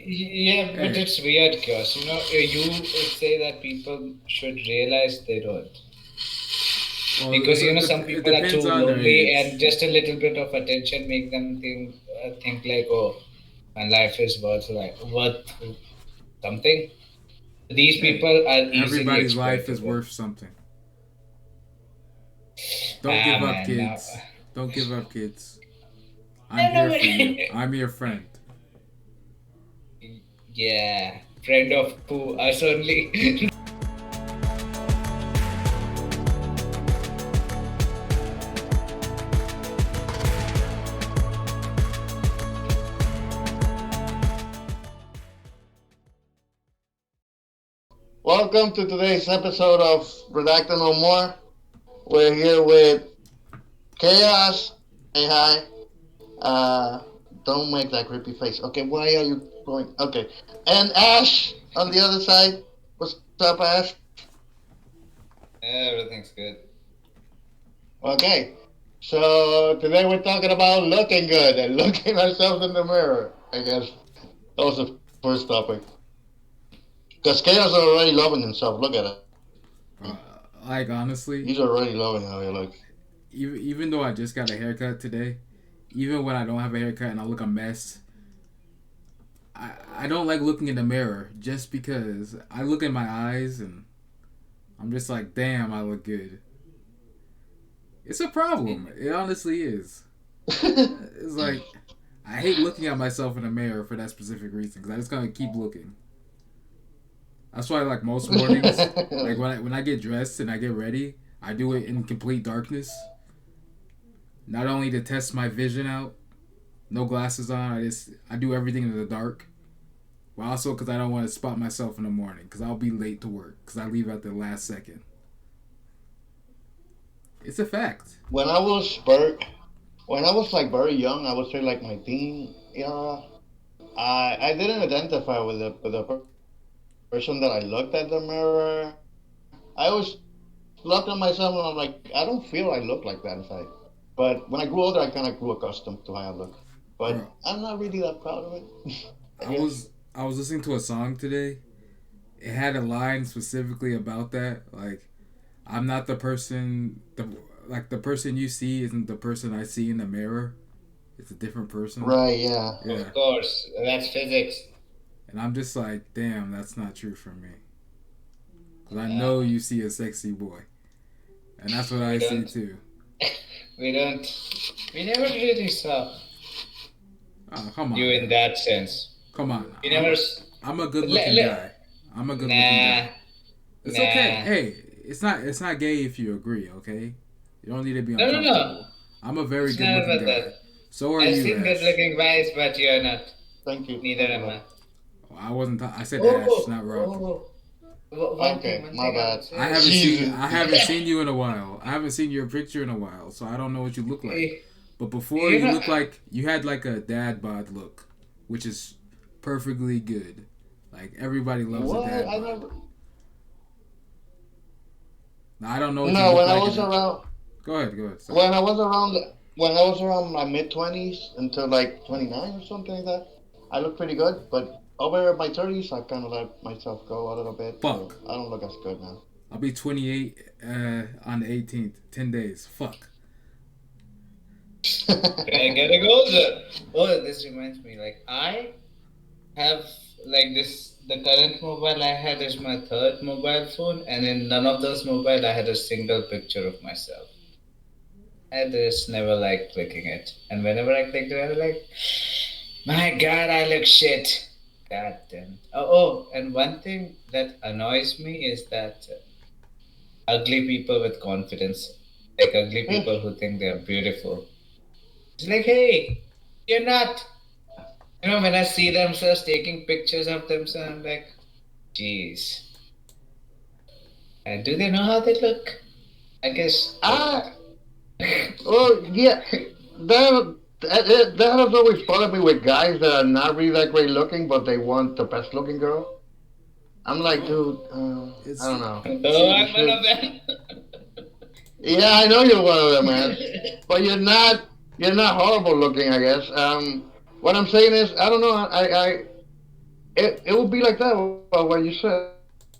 Yeah, but Hey, it's weird, Chaos. You say that people should realize they don't. well, Because some it people are too depends on their lonely, and age. just a little bit of attention make them think like, oh, my life is worth something. These Hey, people are easily everybody's life is exploitable. worth something. Don't Ah give up, man, now kids. Don't give up, kids. I'm I know here for you. it. I'm your friend. Yeah, friend of who? Us only. Welcome to today's episode of Redacted No More. We're here with Chaos. Say hi. Uh, don't make that creepy face. Okay, why are you going? Okay. And Ash on the other side. What's up, Ash? Everything's good. Okay. So today we're talking about looking good and looking ourselves in the mirror. I guess that was the first topic. Because Chaos is already loving himself. Look at him. Uh, like honestly, He's already loving how he looks. even though I just got a haircut today, even when I don't have a haircut and I look a mess, I don't like looking in the mirror just because I look in my eyes and I'm just like, damn, I look good. It's a problem. It honestly is. It's like I hate looking at myself in the mirror for that specific reason because I just gotta keep looking. That's why like most mornings, like when I get dressed and I get ready, I do it in complete darkness. Not only to test my vision out, no glasses on. I do everything in the dark. But also because I don't want to spot myself in the morning because I'll be late to work because I leave at the last second. It's a fact. when I was very, when I was like very young, I would say like my teen, yeah, I didn't identify with the person that I looked at the mirror. I always looked at myself and I'm like, I don't feel I look like that inside. But when I grew older, I kind of grew accustomed to how I look. But Bro, I'm not really that proud of it, I I guess. was I was listening to a song today. It had a line specifically about that. Like, I'm not the person the person you see isn't the person I see in the mirror. It's a different person. Right? Yeah. Yeah. Of course, that's physics. And I'm just like, damn, that's not true for me. Because I Uh, know you see a sexy boy. And that's what we I see don't, too. we don't, we never really saw Oh, come you on in now. that sense. Come on. We never. I'm a good Le, looking le, guy. I'm a good looking nah, guy. It's okay. nah. Hey, it's not gay if you agree, okay? You don't need to be No, no, no. uncomfortable. I'm a very It's good not looking about that. guy. So are I've you, seen Ash. good-looking guys, but you're not. Neither Thank you, am love. I. Oh, I wasn't. I said Ash, Oh, not Rob. oh. Okay, One my thing I bad. would I say haven't is, seen. Jesus. I haven't seen you in a while. I haven't seen your picture in a while, so I don't know what you look like. eh, But before you you know, look like you had like a dad bod look, which is perfectly good. Like everybody loves a What? dad I bod. never. Now I don't know what you No, look when I like in was it. around, Go ahead. Go ahead. Sorry. when I was around, when I was around my mid 20s until like 29 or something like that, I looked pretty good. But over my 30s, I kind of let myself go a little bit, so Fuck. I don't look as good now. I'll be 28 on the 18th. 10 days. Fuck. getting older. Oh, this reminds me. Like I have like this. The current mobile I had is my third mobile phone, and in none of those mobile I had a single picture of myself. I just never liked clicking it, and whenever I clicked it, I was like, "My God, I look shit." God damn. And one thing that annoys me is that ugly people with confidence, like ugly people who think they're beautiful. It's like, hey, you're not. When I see themselves taking pictures of themselves, I'm like, geez, do they know how they look? I guess. Ah, well, yeah, that has always bothered me with guys that are not really that great looking, but they want the best looking girl. I'm like, Oh, dude, I it's don't know. Oh, see. You I'm one should. of them. Yeah, I know you're one of them, man. But you're not horrible looking, I guess. What I'm saying is, I don't know. I it would be like that. What you said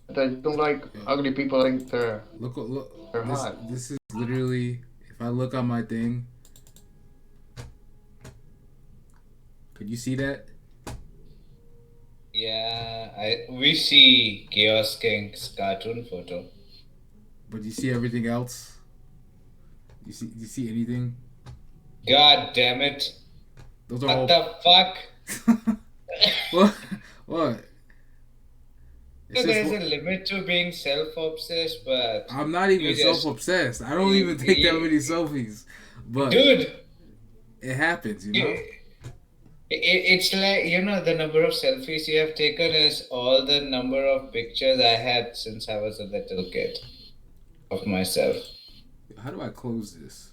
that you don't like ugly people that think Look. they're hot. This is literally. If I look on my thing, could you see that? Yeah, we see Chaosking's cartoon photo. But you see everything else. You see anything? God damn it! Those are What all. the fuck? what? What? It's So just. there's a limit to being self-obsessed, but I'm not even you self just, obsessed. I don't you, even take that you, many selfies. But dude. it happens, you know? You, it's like, the number of selfies you have taken is all the number of pictures I had since I was a little kid of myself. How do I close this?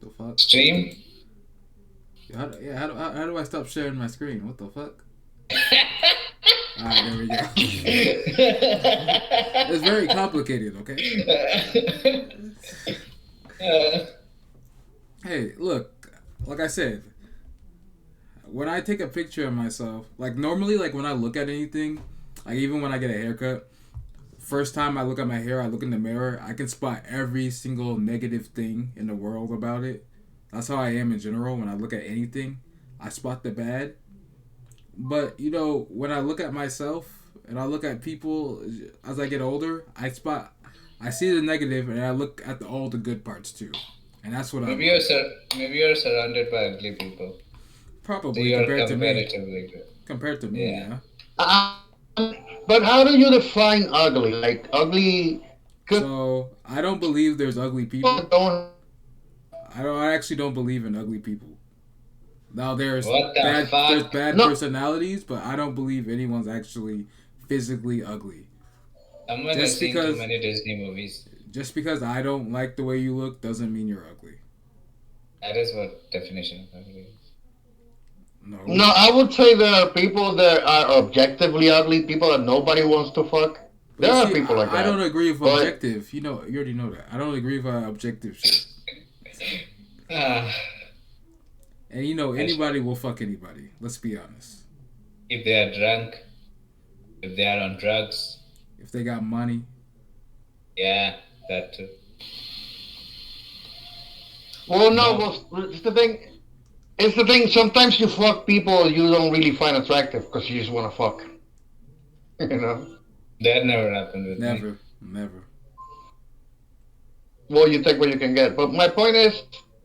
The fuck? Stream? How do I stop sharing my screen? What the fuck? Alright, there we go. It's very complicated, okay? Hey, look, like I said, when I take a picture of myself, like normally, like when I look at anything, like even when I get a haircut, first time I look at my hair, I look in the mirror, I can spot every single negative thing in the world about it. That's how I am in general. When I look at anything, I spot the bad. But when I look at myself and I look at people as I get older, I see the negative, and I look at all the good parts too, and that's what I maybe love. maybe you're surrounded by ugly people, so Probably you're compared to me, comparatively good. compared to me, Yeah. yeah. But how do you define ugly? Like ugly, because So I don't believe there's ugly people people. that don't I actually don't believe in ugly people. Now What the there's fuck? bad no. personalities, but I don't believe anyone's actually physically ugly. Someone has Just seen too because many Disney movies. just because I don't like the way you look doesn't mean you're ugly. That is what definition of ugly is. No. No, I would say there are people that are objectively ugly, people that nobody wants to fuck. But There you are see, people like I don't that. agree with But objective. You already know that. I don't agree with objective shit. Ah, And I should, anybody will fuck anybody. Let's be honest. if they are drunk, if they are on drugs, If they got money, yeah, that too. well, no, No, well, it's the thing. It's the thing. Sometimes you fuck people you don't really find attractive because you just want to fuck. You know. that never happened with me. never, never. Well, you take what you can get. But my point is,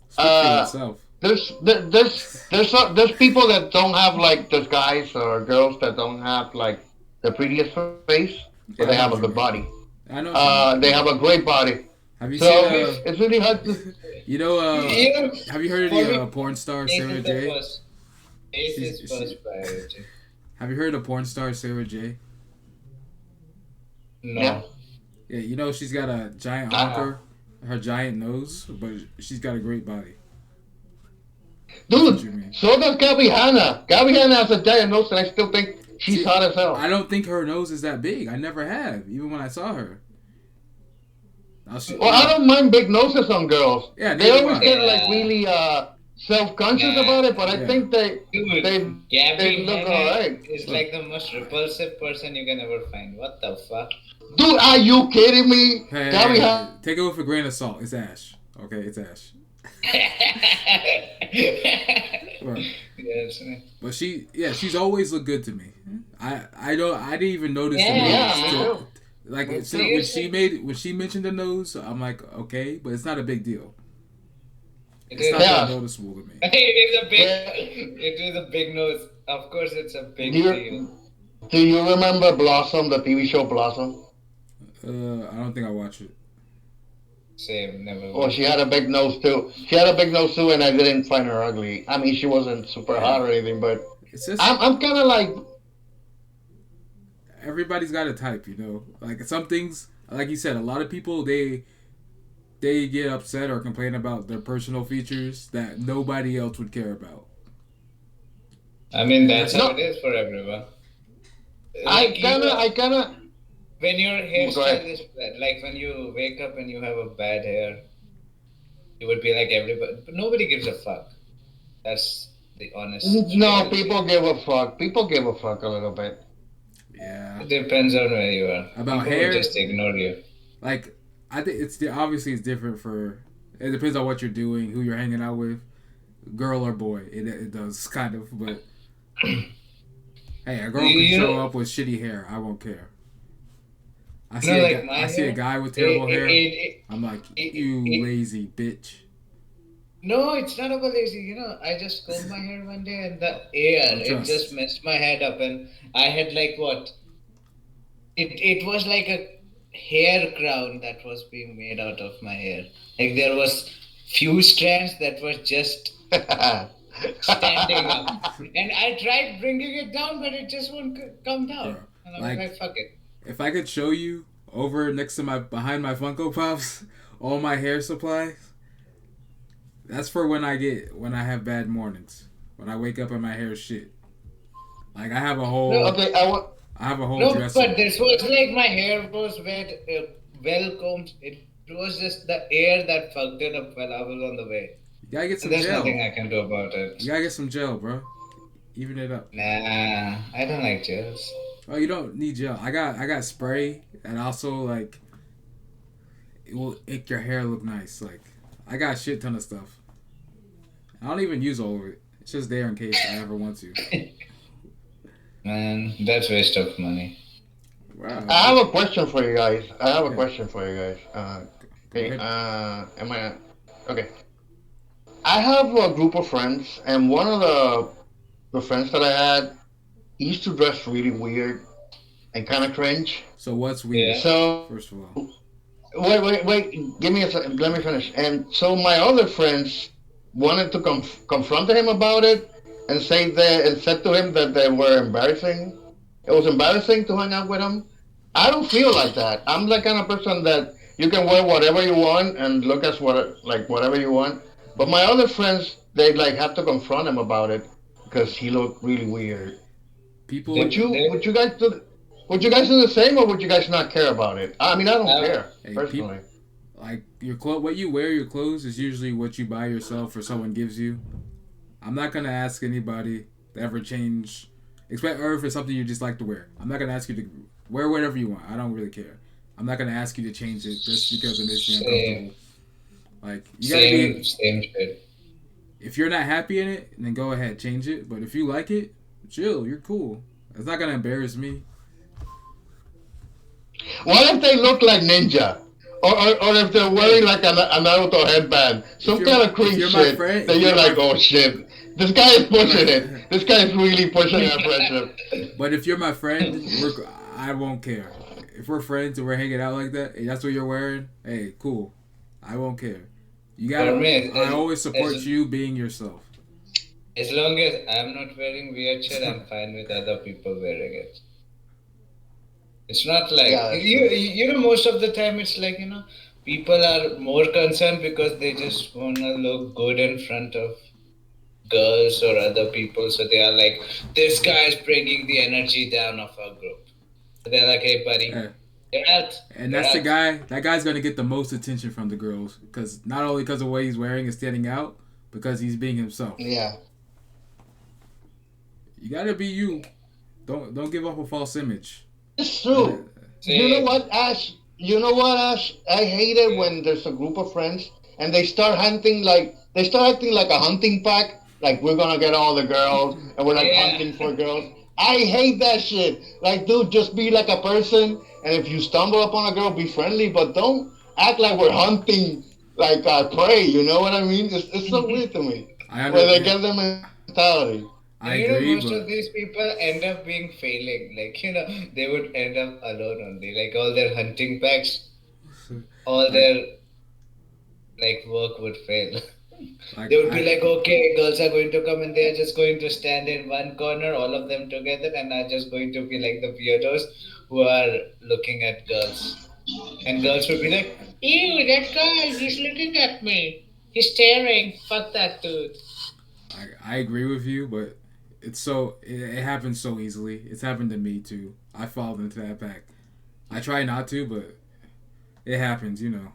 Speak for uh, yourself. there's people that don't have like there's guys or girls that don't have like the prettiest face, but they Yeah, have I a know what good you mean. body. I know what you mean. They have a great body. Have you seen So it's really hard to. you know You know, have you heard of for the me, porn star faith Sarah is the J? first. Faith She's is she first priority. Have you heard of porn star Sarah J? Yeah. No. Yeah, she's got a giant Uh, honker, her giant nose, but she's got a great body. That's what dude, you mean. so does Gabby Hanna. Gabby Hanna has a giant nose, and I still think she's See, hot as I hell. don't think her nose is that big. I never have, even when I saw her. Now she, Well, I don't mind big noses on girls. yeah, They neither do always I. get like Yeah. really self-conscious Nah. about it, but I Yeah. think Dude, they Gabby look Hanna alright. is Look, like the most repulsive person you can ever find. What the fuck? Dude, are you kidding me? Gabby take it with a grain of salt. It's Ash. Okay, it's Ash. Look, Yes. but she's always looked good to me. I didn't even notice the Yeah. Yeah, nose me till too. like Me too. when she mentioned the nose, I'm like, okay, but it's not a big deal. It It's is. not that Yeah. noticeable to me. It is a big. Yeah. It is a big nose. Of course, it's a Do big deal. you, do you remember Blossom, the TV show Blossom? I don't think I watch it. Same. Never Well, she watched it. had a big nose too. She had a big nose too, and I didn't find her ugly. I mean, she wasn't super Yeah, hot or anything, but it's just I'm kind of like, everybody's got a type, Like some things, like you said, a lot of people they get upset or complain about their personal features that nobody else would care about. I mean, And that's that's how it no, is for everyone. Like I kind of, when your go hairstyle ahead. is bad, like when you wake up and you have a bad hair, you would be like everybody, but nobody gives a fuck. That's The honest No, reality. people give a fuck. People give a fuck a little bit. Yeah. It depends on where you are. About People will hair, just ignore you. like I think obviously it's different for. It depends on what you're doing, who you're hanging out with, girl or boy. It does kind of, but hey, a girl can You show up with shitty hair. I won't care. like my I see a hair. guy with It, terrible it, hair. it, I'm like, it, you it, lazy bitch. No, it's not about lazy. I just combed my hair one day and the air, Don't it just trust. messed my head up. And I had like what? It was like a hair crown that was being made out of my hair. Like there was few strands that were just standing up. And I tried bringing it down, but it just won't come down. Bro, And I was like like, fuck it. if I could show you over next to my behind my Funko Pops all my hair supplies, that's for when I have bad mornings. When I wake up and my hair is shit. Like No, okay, I have a whole No, but dresser. this was like my hair was well combed. It was just the air that fucked it up while I was on the way. You gotta get And some there's nothing gel. I can do about it. You gotta get some gel, bro. Even it up. Nah, I don't like gels. Oh, you don't need gel. I got spray and also like it will make your hair look nice. Like I got a shit ton of stuff. I don't even use all of it. It's just there in case I ever want to. Man, that's waste of money. Wow. I have a question for you guys. I have a Yeah. question for you guys. Go Okay, ahead. am I okay? I have a group of friends, and one of the friends that I had he used to dress really weird and kind of cringe. So what's weird? Yeah. So First of all. wait. Give me a second. Let me finish. And so my other friends wanted to confront him about it and said to him that they were embarrassing. It was embarrassing to hang out with him. I don't feel like that. I'm the kind of person that you can wear whatever you want and look as whatever you want. But my other friends, they like have to confront him about it because he looked really weird. People, Would you guys do the same, or would you guys not care about it? I mean, I don't Uh, care hey, people, personally. like what you wear, your clothes is usually what you buy yourself or someone gives you. I'm not gonna ask anybody to ever change, expect or if it's something you just like to wear. I'm not gonna ask you to wear whatever you want. I don't really care. I'm not gonna ask you to change it just because it makes me same, uncomfortable. Like you gotta be. same shit. If you're not happy in it, then go ahead change it. But if you like it, chill. You're cool. It's not gonna embarrass me. What if they look like ninja, or if they're wearing like a Naruto headband, some kind of If cringe you're my shit friend, that if you're you're like, my oh shit, this guy is pushing it. This guy is really pushing our friendship. but if you're my friend, I won't care. If we're friends and we're hanging out like that, and that's what you're wearing, hey, cool. I won't care. You For gotta. me, I always as, support you being yourself. as long as I'm not wearing weird shit, I'm fine with other people wearing it. It's not like Yeah, that's true. most of the time it's like people are more concerned because they just wanna look good in front of girls or other people, so they are like, this guy is bringing the energy down of our group. They're like, hey buddy, Yeah. you're out, And you're that's the out. guy. That guy's gonna get the most attention from the girls because not only because of what he's wearing and standing out, because he's being himself. Yeah, You gotta be you. Don't give off a false image. it's And true. You know Same. what, Ash? You know what, Ash? I hate it when there's a group of friends and they start acting like a hunting pack. Like we're gonna get all the girls and we're like Yeah. hunting for girls. I hate that shit. Like, dude, just be like a person. And if you stumble upon a girl, be friendly, but don't act like we're hunting like prey. You know what I mean? It's so weird to me I when they under get that mentality. I And agree, most of but these people end up being failing. Like, they would end up alone only. Like all their hunting packs, all like their like work would fail. like They would be I like, okay, girls are going to come and they are just going to stand in one corner, all of them together, and are just going to be like the weirdos who are looking at girls. And girls would be like, ew, that guy, he's looking at me. He's staring. Fuck that dude. I agree with you, but it happens so easily. It's happened to me too. I fall into that pack. I try not to, but it happens. You know.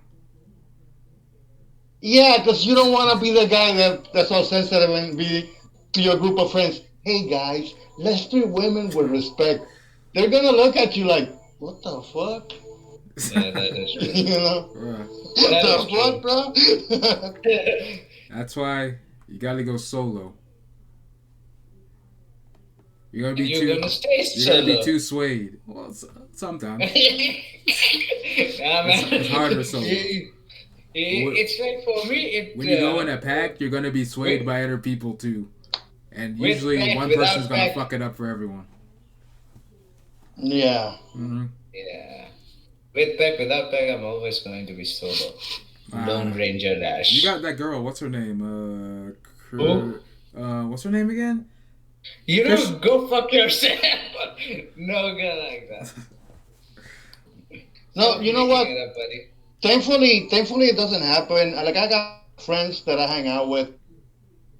Yeah, because you don't want to be the guy that's so sensitive and be to your group of friends, hey guys, let's treat women with respect. They're gonna look at you like, what the fuck? Yeah, that is true. You know? Bruh. What That the is fuck, true. bro? That's why you gotta go solo. You're gonna be You're too. gonna stay You're gonna be solo. too swayed. Well, sometimes Yeah, it's man. harder solo. But It's like for me, when you go in a pack, you're gonna be swayed with, by other people too, and with usually pack, one person's without gonna pack. fuck it up for everyone. Yeah. Mm-hmm. Yeah. With pack, without pack, I'm always going to be solo. Lone Uh, Ranger you Dash. got that girl. What's her name? Oh, What's her name again? you Chris. know, go fuck yourself. No girl like that. No, Stop you know making what? it up, buddy. Thankfully, it doesn't happen. Like I got friends that I hang out with,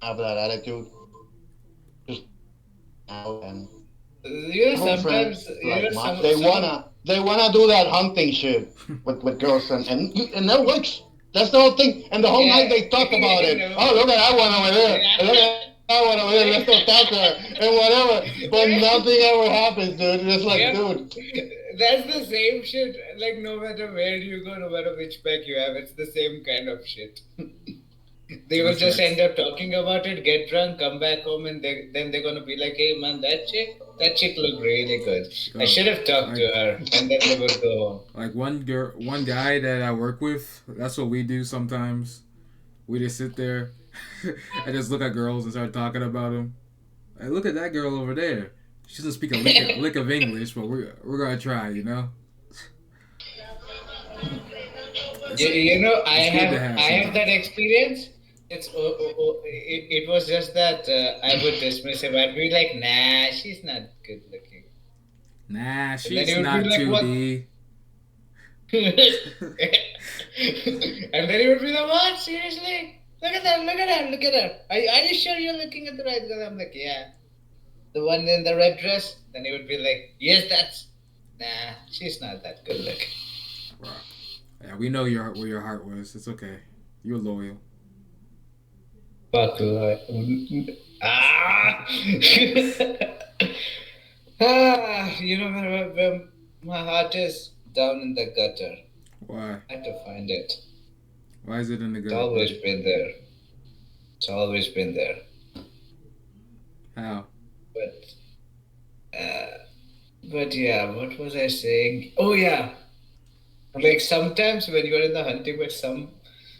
have that attitude. Just out and You know, I have friends sometimes, like you know, they some of, wanna do that hunting shit with girls and that works. That's the whole thing. And the whole night yeah, they talk about you it. know, Oh, look at that one over there. And look at that one over there. Let's go yeah. talk to her and whatever. But nothing ever happens, dude. It's like, Yep. dude. That's the same shit. Like, no matter where you go, no matter which pack you have, it's the same kind of shit. They will That's just end facts. up talking about it, get drunk, come back home, and then they're gonna be like, "Hey man, that chick looked really good. I Yo, should have talked to like her." And then they would go home. one guy that I work with. That's what we do sometimes. We just sit there and just look at girls and start talking about them. Hey, look at that girl over there. She doesn't speak a lick of English, but we're gonna try. You know, it's You know, it's good to have I have that sometimes. experience. It was just that I would dismiss him. I'd be like, "Nah, she's not good looking." Nah, And then she's he would be not like, two "What?" D. And then he would be like, "What? Seriously? Look at that! Look at her! Look at her! Are you sure you're looking at the right girl?" I'm like, "Yeah, the one in the red dress." Then he would be like, "Yes, that's." Nah, she's not that good looking. Wow. Yeah, we know where your heart was. It's okay. You're loyal. Fuck. Ah. You know where my heart is? Down in the gutter. Why? I had to find it. Why is it in the It's gutter, always buddy? been there. It's always been there. How? But uh, but yeah, what was I saying? Oh yeah, like sometimes when you're in the hunting with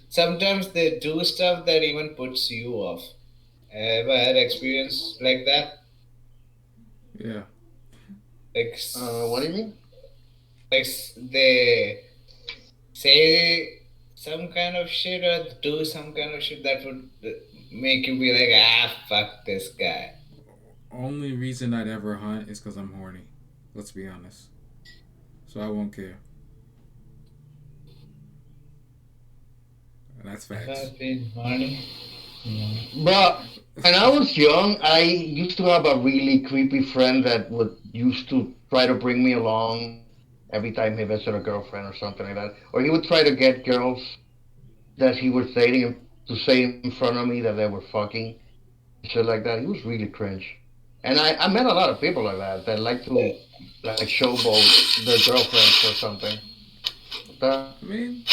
sometimes they do stuff that even puts you off. Ever had experience like that? Yeah. Like What do you mean? they say some kind of shit or do some kind of shit that would make you be like, ah, fuck this guy. Only reason I'd ever hunt is because I'm horny. Let's be honest. So I won't care. And that's Have facts. I been horny? No. But when I was young, I used to have a really creepy friend that would used to try to bring me along every time he visited a girlfriend or something like that. Or he would try to get girls that he was dating to say in front of me that they were fucking shit like that. He was really cringe. And I met a lot of people like that like to like showboat their girlfriends or something. I mean,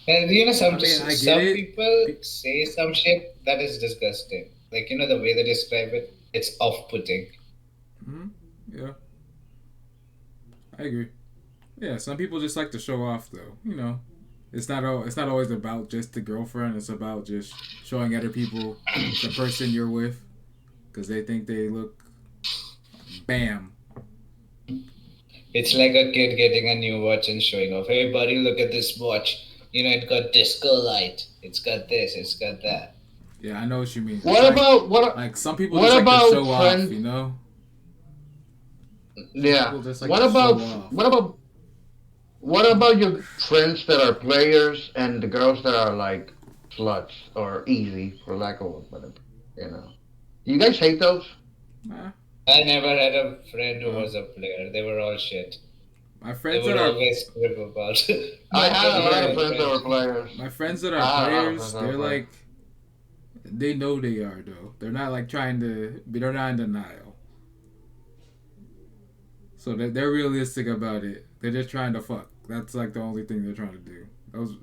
And you know, I get some it. people say some shit that is disgusting. Like, you know, the way they describe it, it's off-putting. Hmm. Yeah, I agree. Yeah, some people just like to show off, though. You know, it's not always about just the girlfriend. It's about just showing other people the person you're with because they think they look bam. It's like a kid getting a new watch and showing off. Hey, buddy, look at this watch. You know, it got disco light. It's got this. It's got that. Yeah, I know what you mean. It's What about like some people just what like to about show off. friends? You know, some Yeah. people just like to show off. What about your friends that are players and the girls that are like sluts or easy for lack of whatever, you know? You guys hate those? Nah, I never had a friend who uh, was a player. They were all shit. my They friends would that are always crib about. I Not had that a I lot of yeah, had friends that were friends. players. my friends that are I had a lot of friends players, that were players. They know they are though. They're not like trying to. They're not in denial. So they're realistic about it. They're just trying to fuck. That's like the only thing they're trying to do. Those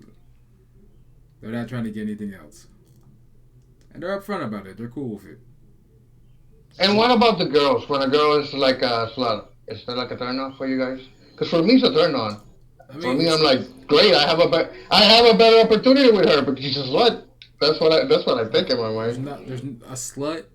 they're not trying to get anything else. And they're upfront about it. They're cool with it. And what about the girls? When a girl is like a slut, is that like a turn on for you guys? Because for me, it's a turn on. I For mean, me, I'm it's like, great. I have a better opportunity with her because she's a slut. That's what I think in my mind. there's a slut.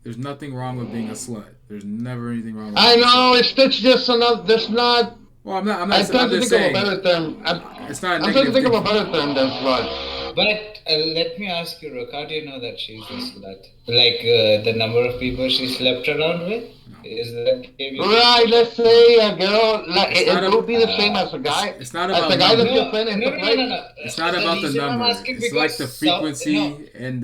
There's nothing wrong with being a slut. There's never anything wrong with I being a slut. know it's just another. There's not. Well, I'm not. I'm I'm not. I'm trying to just think of a saying better term. it's not a I'm trying to negative think thing of a for better term than slut. But let me ask you, Rook, how do you know that she's a slut? Like the number of people she slept around with? no. Is that gave you the Right, impression? let's say a girl, like It's not it a. would be the same It's not as the about guy that number. you No, fit no, into no, no, no, place. no. It's not The about the reason I'm number. asking It's like because the some no, frequency and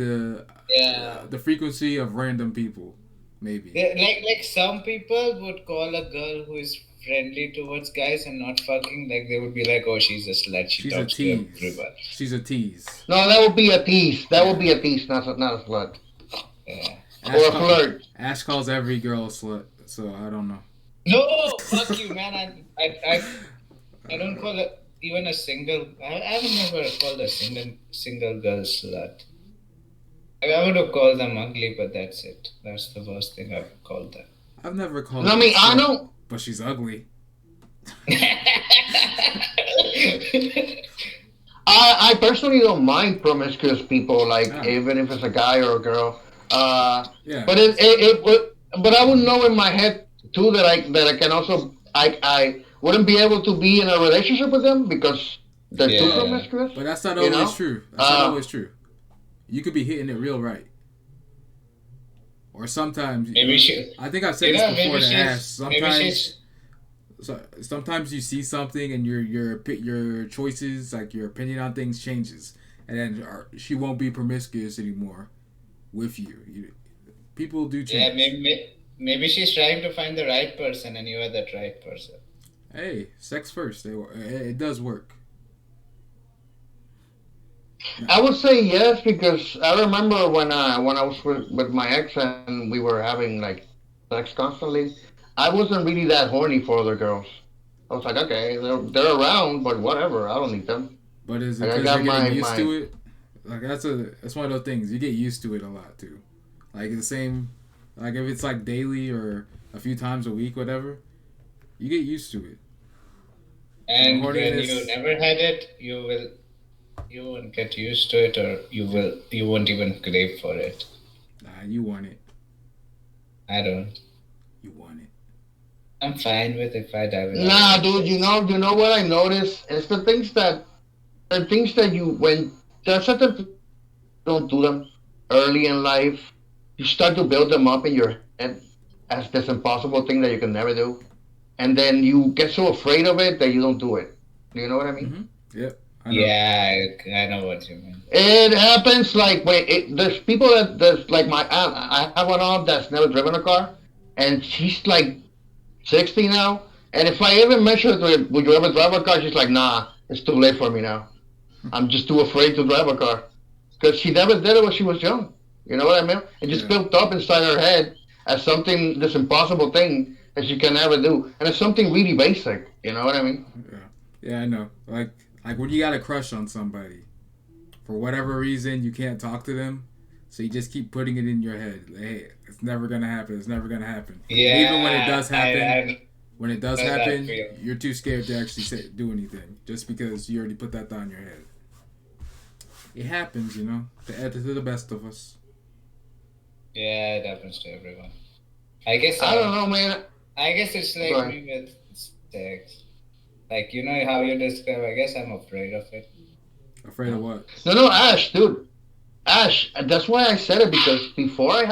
yeah. the frequency of random people. Maybe Like some people would call a girl who is friendly towards guys and not fucking, like they would be like, oh, she's a slut, she she's a talks to tease. everyone. She's a tease. No, that would be a tease. That would Yeah. be a tease, not a slut Yeah. or Ash a call, flirt. Ash calls every girl a slut. So I don't know. No, fuck you, man. I don't call it even a single. I have never called a single girl slut. I would have called them ugly, but that's it. That's the worst thing I've called them. I've never called No, I her a mean I slut, don't. but she's ugly. I personally don't mind promiscuous people, like Ah, even if it's a guy or a girl. yeah. But it would. But I would know in my head too that I can also I wouldn't be able to be in a relationship with them because they're too Yeah. promiscuous. But that's not You always know. true. That's not Uh, always true. You could be hitting it real right, or sometimes. Maybe she, I think I've said this before maybe to Ash. maybe Sometimes she's, sometimes you see something and your choices, like your opinion on things, changes, and then she won't be promiscuous anymore with you. People do yeah, change. maybe she's trying to find the right person and you are that right person. Hey, sex first. It does work. No. I would say yes because I remember when I was with my ex and we were having like sex constantly. I wasn't really that horny for other girls. I was like, okay, they're around, but whatever. I don't need them. But is it Like I because you're got getting used my to it? Like that's one of those things. You get used to it a lot too. Like the same, like if it's like daily or a few times a week, whatever, you get used to it. So the And when you horniness, never had it, you won't get used to it, or you won't even crave for it. nah, you want it. I don't. You want it. I'm fine with if I die without Nah, sex. dude. You know what I noticed? It's the things that you when there's certain things you don't do them early in life. You start to build them up in your head as this impossible thing that you can never do, and then you get so afraid of it that you don't do it. Do you know what I mean? Mm-hmm. Yep, I know. Yeah, I know what you mean. It happens like there's people that there's like my aunt. I have an aunt that's never driven a car, and she's like 60 now. And if I even mention it to her, would you ever drive a car? She's like, nah, it's too late for me now. I'm just too afraid to drive a car because she never did it when she was young. You know what I mean? It just Yeah, built up inside her head as something, this impossible thing that she can never do, and it's something really basic. You know what I mean? yeah, yeah. I know. Like when you got a crush on somebody, for whatever reason you can't talk to them, so you just keep putting it in your head. Like, hey, it's never gonna happen. It's never gonna happen. And even when it Yeah, does happen, I when it does know that happen, feel. you're too scared to actually do anything, just because you already put that thought in your head. It happens, to the best of us. Yeah, it happens to everyone. I guess I don't know, man. I guess it's like But me with sex. Like you know how you describe. I guess I'm afraid of it. Afraid of what? no, Ash, dude, Ash. That's why I said it because before I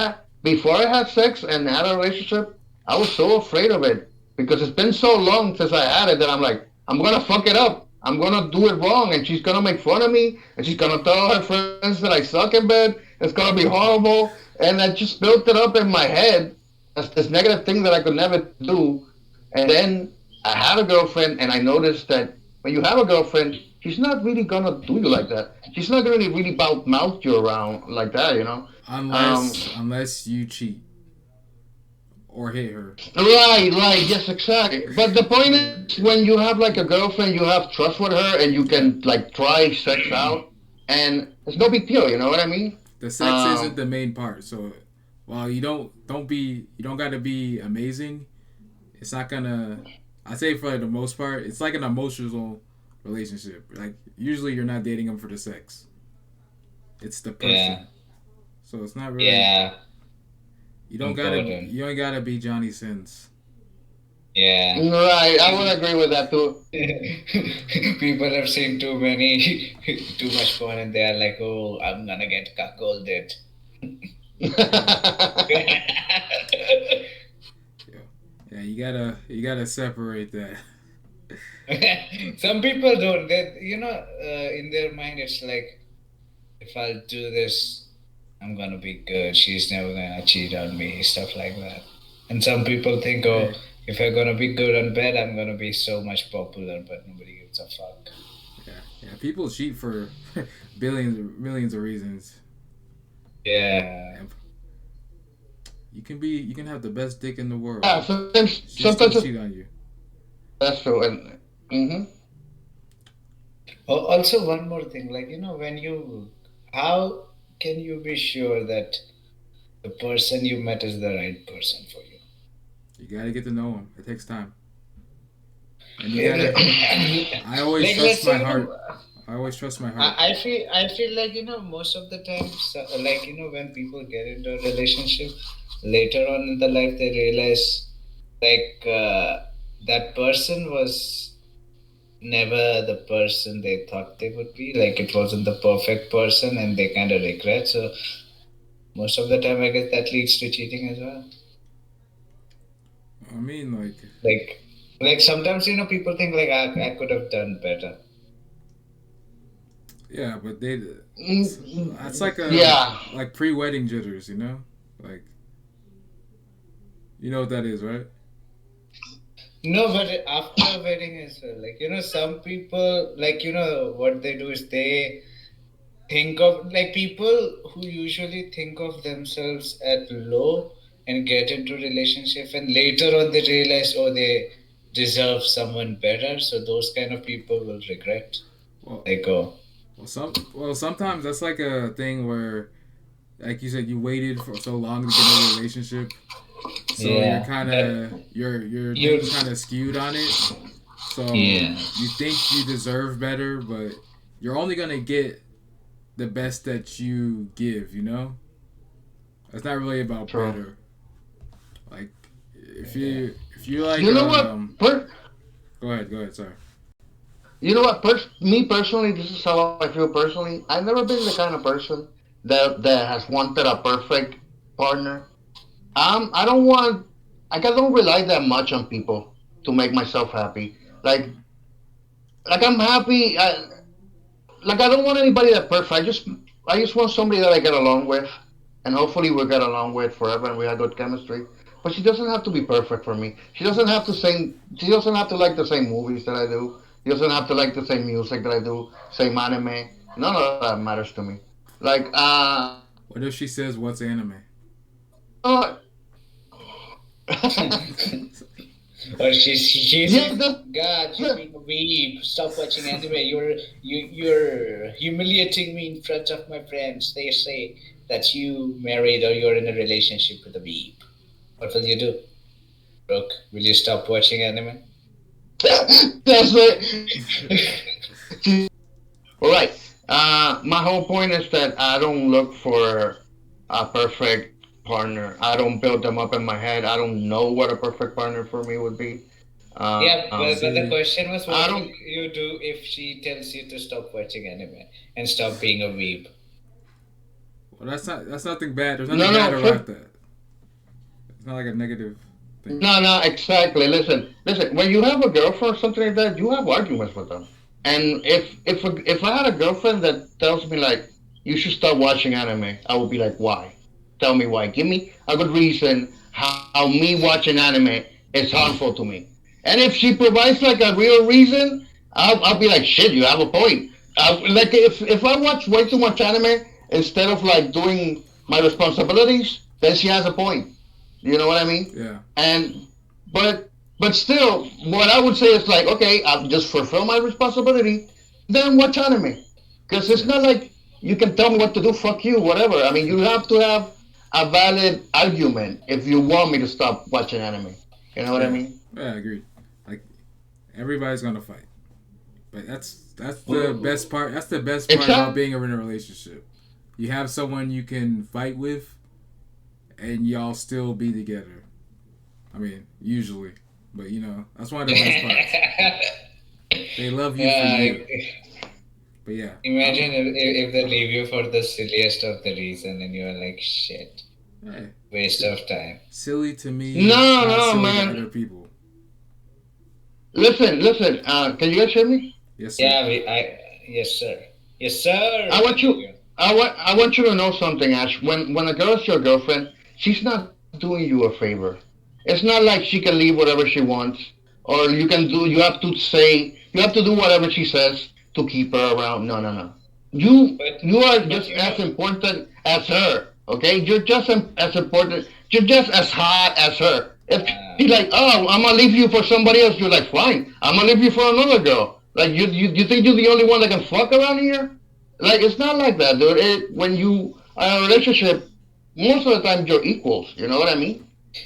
had sex and had a relationship, I was so afraid of it because it's been so long since I had it that I'm like, I'm gonna fuck it up. I'm gonna do it wrong, and she's gonna make fun of me, and she's gonna tell her friends that I suck in bed. It's gonna be horrible, and I just built it up in my head as this negative thing that I could never do. And then I had a girlfriend, and I noticed that when you have a girlfriend, she's not really gonna do you like that. She's not gonna really mouth you around like that, you know. Um, Unless you cheat or hit her. right, yes, exactly. But the point is, when you have like a girlfriend, you have trust with her, and you can Yeah. like try sex out, and it's no big deal. You know what I mean? The sex isn't Um, the main part. So while you don't gotta be amazing, it's not gonna I say for the most part, it's like an emotional relationship. Like usually you're not dating them for the sex. It's the Yeah, person. So it's not really yeah, important. you don't gotta be Johnny Sins. Yeah. right, I would agree with that too. People have seen too many, too much porn, and they are like, "Oh, I'm gonna get cuckolded." Yeah. Yeah, you gotta separate that. Some people don't. In their mind, it's like, if I'll do this, I'm gonna be good. She's never gonna cheat on me, stuff like that. And some people think, oh, Hey, if I'm gonna be good on bed, I'm gonna be so much popular, but nobody gives a fuck. yeah. People cheat for millions of reasons. Yeah. And you can have the best dick in the Yeah, world. She sometimes still it's, cheat on you. that's true. And Also, one more thing, like, how can you be sure that the person you met is the right person for you? You gotta get to know them. It takes time. And you Like, gotta I always trust let's say, my heart. I always trust my heart. I feel like, most of the time, so, like, when people get into a relationship, later on in the life, they realize, like, that person was never the person they thought they would be. Like, it wasn't the perfect person, and they kind of regret. So most of the time, I guess that leads to cheating as well. I mean, like, Like, sometimes, people think like, I could have done better. yeah, but they that's like a yeah, like pre-wedding jitters, you know, like you know what that is, right? No, but after a wedding as well, like, some people, like, what they do is they think of, like, people who usually think of themselves at low and get into relationship, and later on they realize, oh, they deserve someone better. So those kind of people will regret. Well, Like, oh, sometimes that's like a thing where, like you said, you waited for so long to get in a relationship, so you're yeah, kind that of your you, things kind of skewed on it. So yeah, you think you deserve better, but you're only gonna get the best that you give. You know, it's not really about true. better. Like yeah. if you like You know what? go ahead, sorry. You know what? Me personally, this is how I feel personally. I've never been the kind of person that has wanted a perfect partner. I don't want. Like, I don't rely that much on people to make myself happy. Like, I'm happy. Like, I don't want anybody that perfect. I just want somebody that I get along with, and hopefully we get along with forever, and we have good chemistry. But she doesn't have to be perfect for me. She doesn't have to sing. She doesn't have to like the same movies that I do. She doesn't have to like the same music that I do. Same anime. None of that matters to me. Like, What if she says what's anime? you know what? Or she Yeah, says, God, you're being a weeb. Stop watching anime. You're humiliating me in front of my friends. They say that you married or you're in a relationship with a weeb. What will you do, Brooke? Will you stop watching anime? that's it. All right. My whole point is that I don't look for a perfect partner. I don't build them up in my head. I don't know what a perfect partner for me would be. Yeah, but the See, question was, I what will don't. you do if she tells you to stop watching anime and stop being a weeb? well, that's nothing bad. There's nothing No, bad no. about that. It's not like a negative thing. No, exactly. Listen. When you have a girlfriend or something like that, you have arguments with them. And if I had a girlfriend that tells me like you should stop watching anime, I would be like, why? Tell me why. Give me a good reason how me watching anime is harmful to me. And if she provides like a real reason, I'll be like, shit, you have a point. Like if I watch way too much anime instead of like doing my responsibilities, then she has a point. You know what I mean? Yeah. And but but still, what I would say is like, okay, I'll just fulfill my responsibility, then watch anime, because it's Yeah. not like you can tell me what to do. Fuck you, whatever. I mean, you have to have a valid argument if you want me to stop watching anime. You know what I Yeah. mean? Yeah. I agree. Like everybody's gonna fight, but that's the best part. That's the best part about being in a relationship. You have someone you can fight with, and y'all still be together. I mean, usually, but that's one of the best parts. They love you for Yeah, you. But yeah, imagine if they leave you for the silliest of the reason and you're like, shit, hey, waste of time. silly to me, No, not no, silly to other man. people. Listen, listen. Can you guys hear me? Yes, sir. Yes, sir. Yes, sir. I I want hear you. you. I want you to know something, Ash. When a girl is your girlfriend, she's not doing you a favor. It's not like she can leave whatever she wants, or you can do. You have to say. You have to do whatever she says to keep her around. No, no, no. You But, you are but just you as know, important as her. Okay, you're just as important. You're just as hot as her. If she's like, oh, I'm gonna leave you for somebody else, you're like, fine. I'm gonna leave you for another girl. Like you think you're the only one that can fuck around here? Like it's not like that, dude. When you are in a relationship, most of the time you're equals. You know what I mean?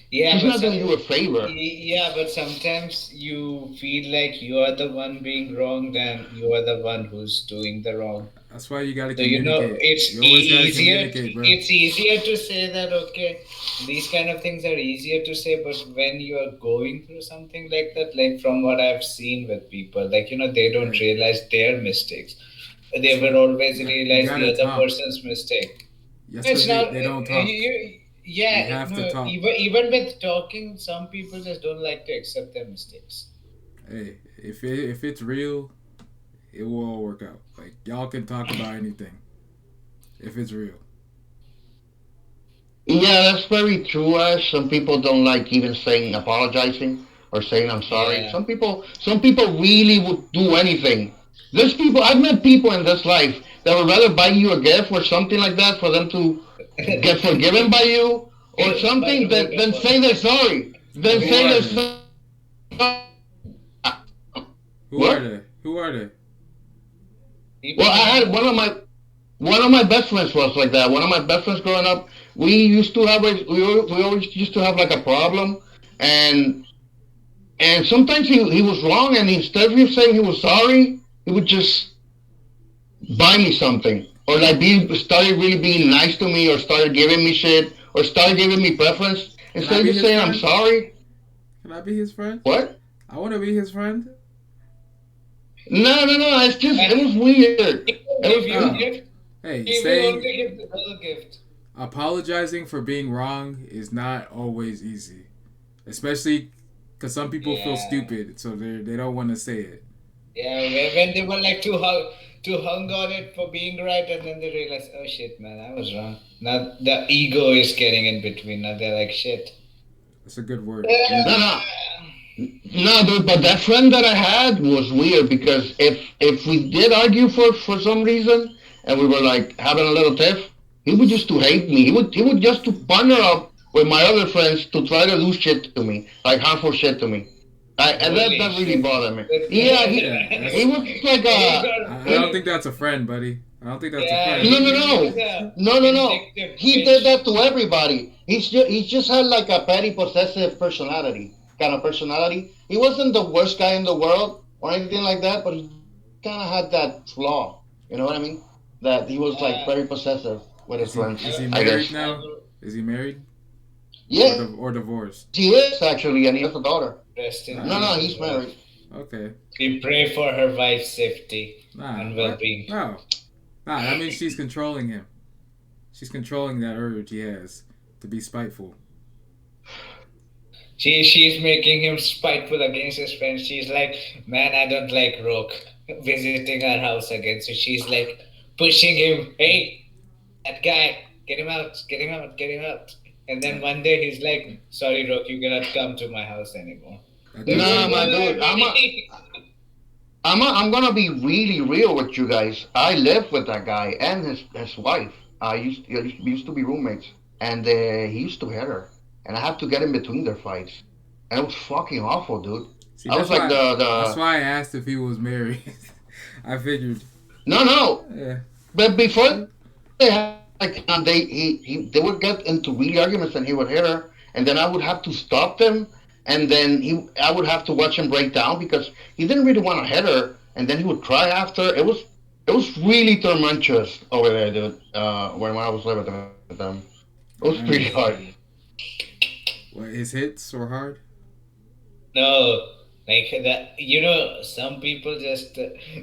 yeah, She's but not doing you a favor. yeah, but sometimes you feel like you are the one being wronged and you are the one who's doing the wrong. That's why you gotta So communicate. it's You always gotta easier. communicate, bro. It's easier to say that okay, these kind of things are easier to say, but when you are going through something like that, like from what I've seen with people, like they don't Hey, realize their mistakes. They that's will why always you realize the gotta other talk. person's mistake. That's It's because not they don't talk. you. You Yeah, have to no. talk. Even with talking, some people just don't like to accept their mistakes. Hey, if it's real, it will all work out. Like y'all can talk about anything if it's real. Yeah, that's very true. Some people don't like even saying apologizing or saying I'm sorry. Yeah. Some people really would do anything. There's people I've met people in this life that would rather buy you a gift or something like that for them to get forgiven by you or By something remote than say they're apology. sorry. Than Who say are they're they? sorry. Who are What? they? Who are they? Well, People I I don't had know. one of my best friends was like that. One of my best friends growing up, we used to have we always used to have like a problem, and sometimes he was wrong, and instead of saying he was sorry, he would just buy me something, or like be started really being nice to me, or started giving me shit, or started giving me preference Can I instead of be just his saying I'm friend? sorry. Can I be his friend? What? I want to be his friend. No, no, no. It's just And it was weird. he It will was give it you was No. gift. Hey, He will saying only give the girl gift. apologizing for being wrong is not always easy, especially because some people feel Yeah. stupid, so they don't want to say it. Yeah, when they were like too hung on it for being right, and then they realize, oh shit, man, I was wrong. Now the ego is getting in between. Now they're like, shit. That's a good word, no, ego. no. No, dude, but that friend that I had was weird because if we did argue for some reason and we were like having a little tiff, he would just to hate me. He would just to partner up with my other friends to try to do shit to me, like harmful shit to me. And Holy that really shit. bothered me. Yeah, That- Yeah, he that's. was like he a got I don't think very, that's a friend, buddy. I don't think that's a yeah, friend. no, no, he was no, a no, no, no. vindictive He did bitch. that to everybody. He just had like a petty, possessive personality, kind of personality. He wasn't the worst guy in the world or anything like that, but he kind of had that flaw. You know what I mean? That he was like very Uh, possessive with his friends. Is he I, I guess. married now? Is he married or Yes, he is divorced? actually, and he has a daughter. rest No, in no, Nah, peace, he's his married. wife. okay. We pray for her wife's safety Nah, and what? well-being. No, nah. That means she's controlling him. She's controlling that urge he has to be spiteful. She's making him spiteful against his friends. She's like, man, I don't like Rook visiting her house again. So she's like pushing him, hey, that guy, get him out, get him out, get him out. And then That one day he's like, sorry, Rook, you cannot come to my house anymore. that Like, dude's Nah, a my dude, what? I'm gonna be really real with you guys. I lived with that guy and his wife. We used to be roommates, and he used to hit her, and I had to get in between their fights, and it was fucking awful, dude. See, I was like that's the why I asked if he was married. I figured. no, no. Yeah. But before they had like they would get into really arguments, and he would hit her, and then I would have to stop them, and then I would have to watch him break down because he didn't really want to hit her, and then he would cry after. It was really tumultuous over there, dude. When I was living with them, it was pretty I hard. understand. Mm. What, his hits were hard? No, like that. Some people just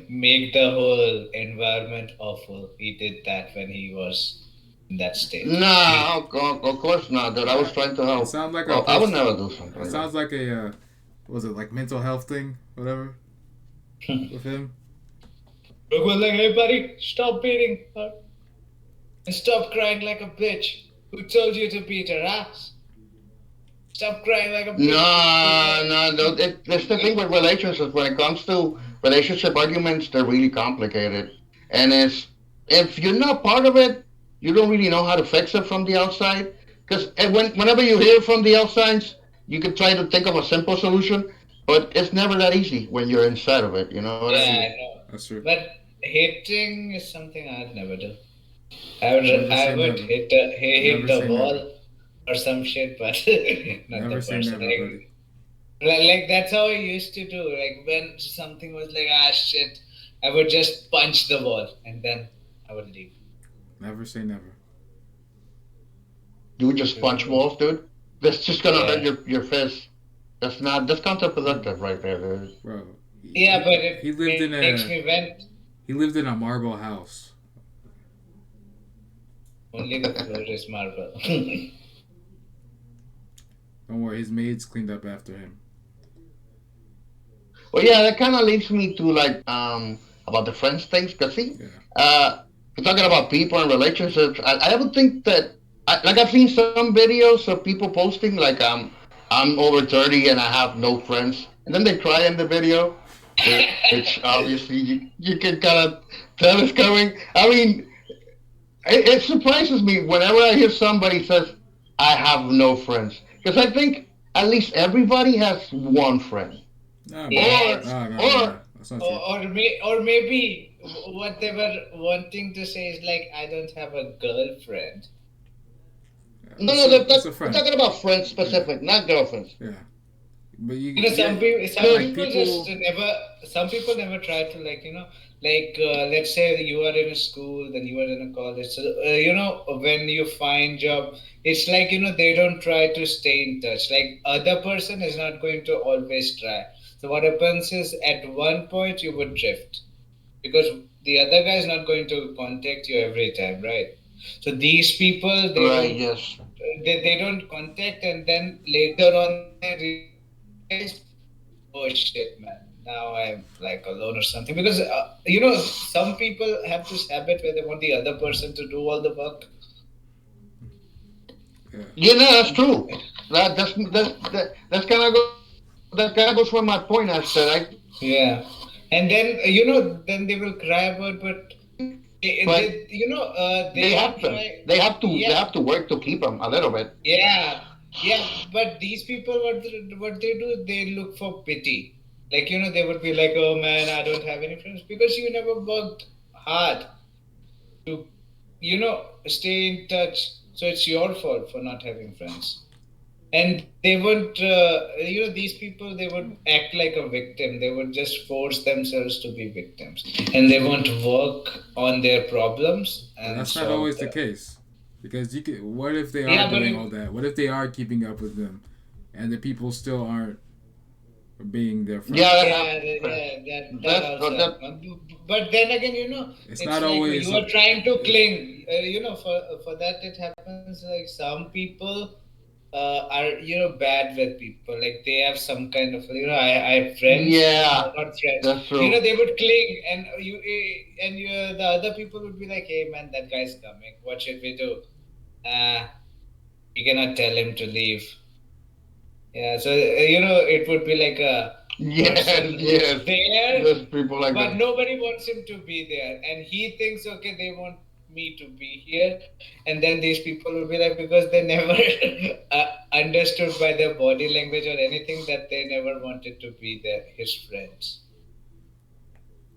make the whole environment awful. He did that when he was in that state. Nah, of course not, dude. I was trying to It help. sounds like a Well, I would post. never do something It like that. sounds like a what was it like mental health thing, whatever, with him. Brooke was like, "Hey, buddy, stop beating her and stop crying like a bitch. Who told you to beat her ass? Stop crying like a bitch." No, no, no. That's the thing with relationships. When it comes to relationship arguments, they're really complicated. And if you're not part of it, you don't really know how to fix it from the outside. Because whenever you hear from the outsides, you can try to think of a simple solution, but it's never that easy when you're inside of it. You know what I That's mean? Yeah, true. I know. That's true. But hating is something I'd never do. Never I say would never. hit Never the say never. wall or some shit, but not the Never say person. never, buddy. Like that's how I used to do. Like when something was like ah shit, I would just punch the wall and then I would leave. Never say never. You would just punch walls, dude. That's just gonna hurt Yeah, your fist. That's counterproductive right there, dude. Bro, yeah, but he it lived in makes me a vent. he lived in a marble house. Only the floor is marble. Don't worry, his maids cleaned up after him. Well, yeah, that kind of leads me to like about the friends things. Cause see, Yeah. we're talking about people and relationships. I would think that like I've seen some videos of people posting like I'm over 30 and I have no friends, and then they cry in the video, which obviously you can kind of tell is coming. I mean, it surprises me whenever I hear somebody says I have no friends because I think at least everybody has one friend No, bro. Yeah, or it's, No, no, no, no. or That's not true. or maybe what they were wanting to say is like I don't have a girlfriend. Yeah, no, no, it's a we're friend. talking about friends Yeah, specific, not girlfriends. yeah. But you, Some yeah, people, some Because like people just people. never. Some people never try to let's say you are in a school, then you are in a college. So when you find job, it's like they don't try to stay in touch. Like other person is not going to always try. So what happens is at one point you would drift because the other guy is not going to contact you every time, right? So these people right, yes. they don't contact and then later on they realize oh shit man now I'm like alone or something because some people have this habit where they want the other person to do all the work. Yeah, Yeah, no, that's true. That's kind of that kind of goes for my point. I said Yeah, and then then they will cry about but but they would try. they Yeah, have to work to keep them a little bit. yeah, yeah, but these people, what they do, they look for pity. Like, they would be like, oh man, I don't have any friends because you never worked hard to, stay in touch. So it's your fault for not having friends. And they would, these people, they would act like a victim. They would just force themselves to be victims. And they won't work on their problems but and that's not solve always the them. case. Because you could. What if they are Yeah, but doing all that? What if they are keeping up with them, and the people still aren't being their Yeah, that friends? yeah, happens. that That's also that. happened. But then again, It's it's not like always. you are trying to cling. For that it happens. Like some people are bad with people. Like they have some kind of I have friends, Yeah, not friends. that's true. They would cling, and the other people would be like, "Hey man, that guy's coming. What should we do? Uh, we cannot tell him to leave." Yeah, so it would be like a Yes, person who's yes. there, There's people like but that. nobody wants him to be there. And he thinks, okay, they want me to be here. And then these people will be like, because they never understood by their body language or anything that they never wanted to be there, his friends.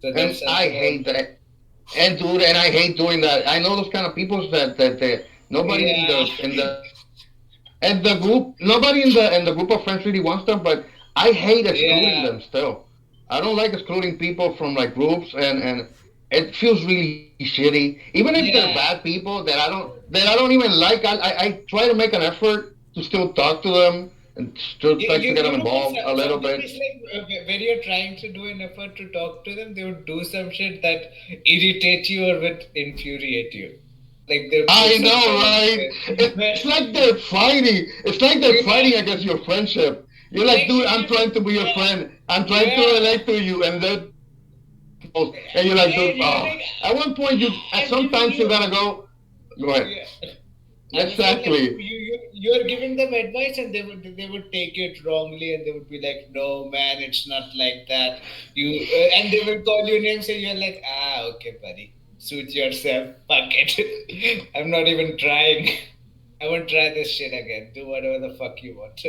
So And that's I something hate I. that. And dude, and I hate doing that. I know those kind of people that nobody in Yeah. the group, nobody in the group of friends really wants them, but I hate excluding Yeah. them still. I don't like excluding people from like groups, and it feels really shitty. Even if they're bad Yeah. people that I don't even like, I try to make an effort to still talk to them and still try to get them You know what? involved a little Sometimes bit. it's like when you're trying to do an effort to talk to them, they would do some shit that irritate you or would infuriate you. Like they'll put I some know, kind of right? It's but like they're fighting. It's like they're fighting yeah, against your friendship. You're like, like dude, I'm trying to be your yeah, friend. I'm trying to yeah, relate to you, and they're trying to get too close. And you're like, dude, and you're oh. like, At one point, at I'm giving sometimes you you. gotta go. Go ahead. Yeah. I was saying like Exactly. you're giving them advice and they would take it wrongly and they would be like, no man, it's not like that. You and they will call you names and you're like, ah, okay, buddy, suit yourself, fuck it. I'm not even trying. I won't try this shit again. Do whatever the fuck you want.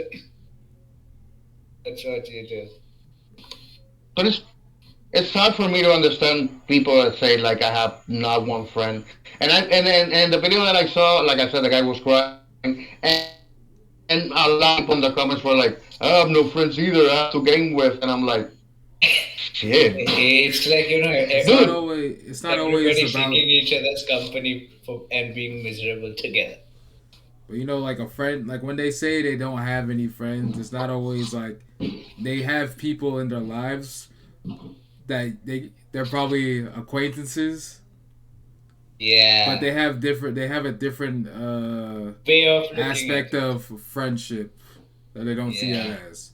That's what you do. But it's hard for me to understand people that say like I have not one friend. And the video that I saw, like I said, the guy was crying, and a lot of people in the comments were like, I have no friends either. I have to game with, and I'm like, shit, It's like dude. It's not always everybody about. seeking each other's company for and being miserable together. But like a friend, like when they say they don't have any friends, it's not always like they have people in their lives that they're probably acquaintances, but Yeah, they have a different way of looking at aspect it. of friendship that they don't see it Yeah, as.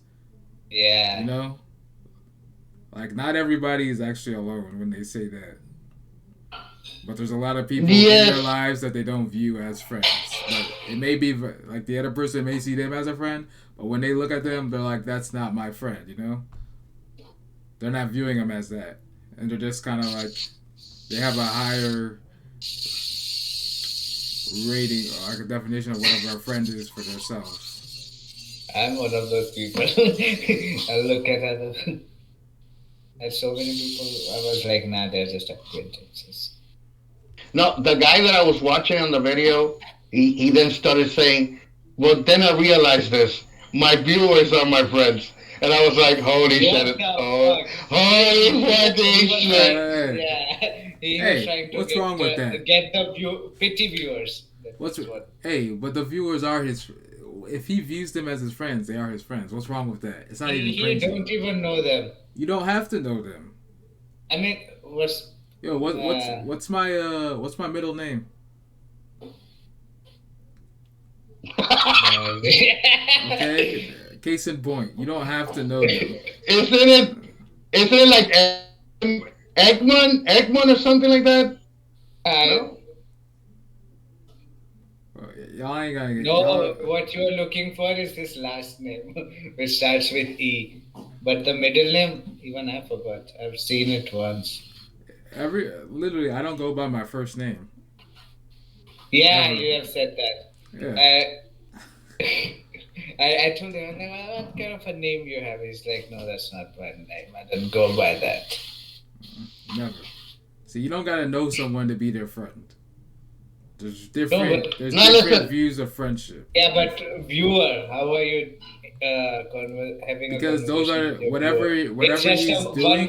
You yeah. know, like not everybody is actually alone when they say that. But there's a lot of people in their Yes, lives that they don't view as friends. But it may be like the other person may see them as a friend, but when they look at them, they're like, "That's not my friend." They're not viewing them as that, and they're just kind of like they have a higher rating or like a definition of whatever a friend is for themselves. I'm one of those people. I look at so many people. I was like, nah, they're just acquaintances. no, the guy that I was watching on the video, he then started saying, well, then I realized this. My viewers are my friends. And I was like, holy What shit. the Oh, fuck? holy He fucking was shit. trying. Hey, Yeah, he was hey, trying to what's wrong with that? get the pity viewers. What's That's what. hey? But the viewers are his. If he views them as his friends, they are his friends. What's wrong with that? It's not even He cringy. don't even know them. You don't have to know them. I mean, what's Yo, uh, what's my middle name? uh, Okay, case in point. You don't have to know them. isn't it, isn't it like Eggman or something like that? I No? Y'all ain't gonna get no, y'all. what you're looking for is his last name, which starts with E. But the middle name, even I forgot. I've seen it once. Every literally, I don't go by my first name Yeah, ever. you have said that. Yeah, I told him, I'm like, "Well, what kind of a name you have?" He's like, no, that's not my name. I don't go by that. never. See, you don't gotta know someone to be their friend. No, but There's Now different listen, views of friendship yeah, but viewer, how are you having a because those conversation are with your viewer? It's whatever just he's a doing.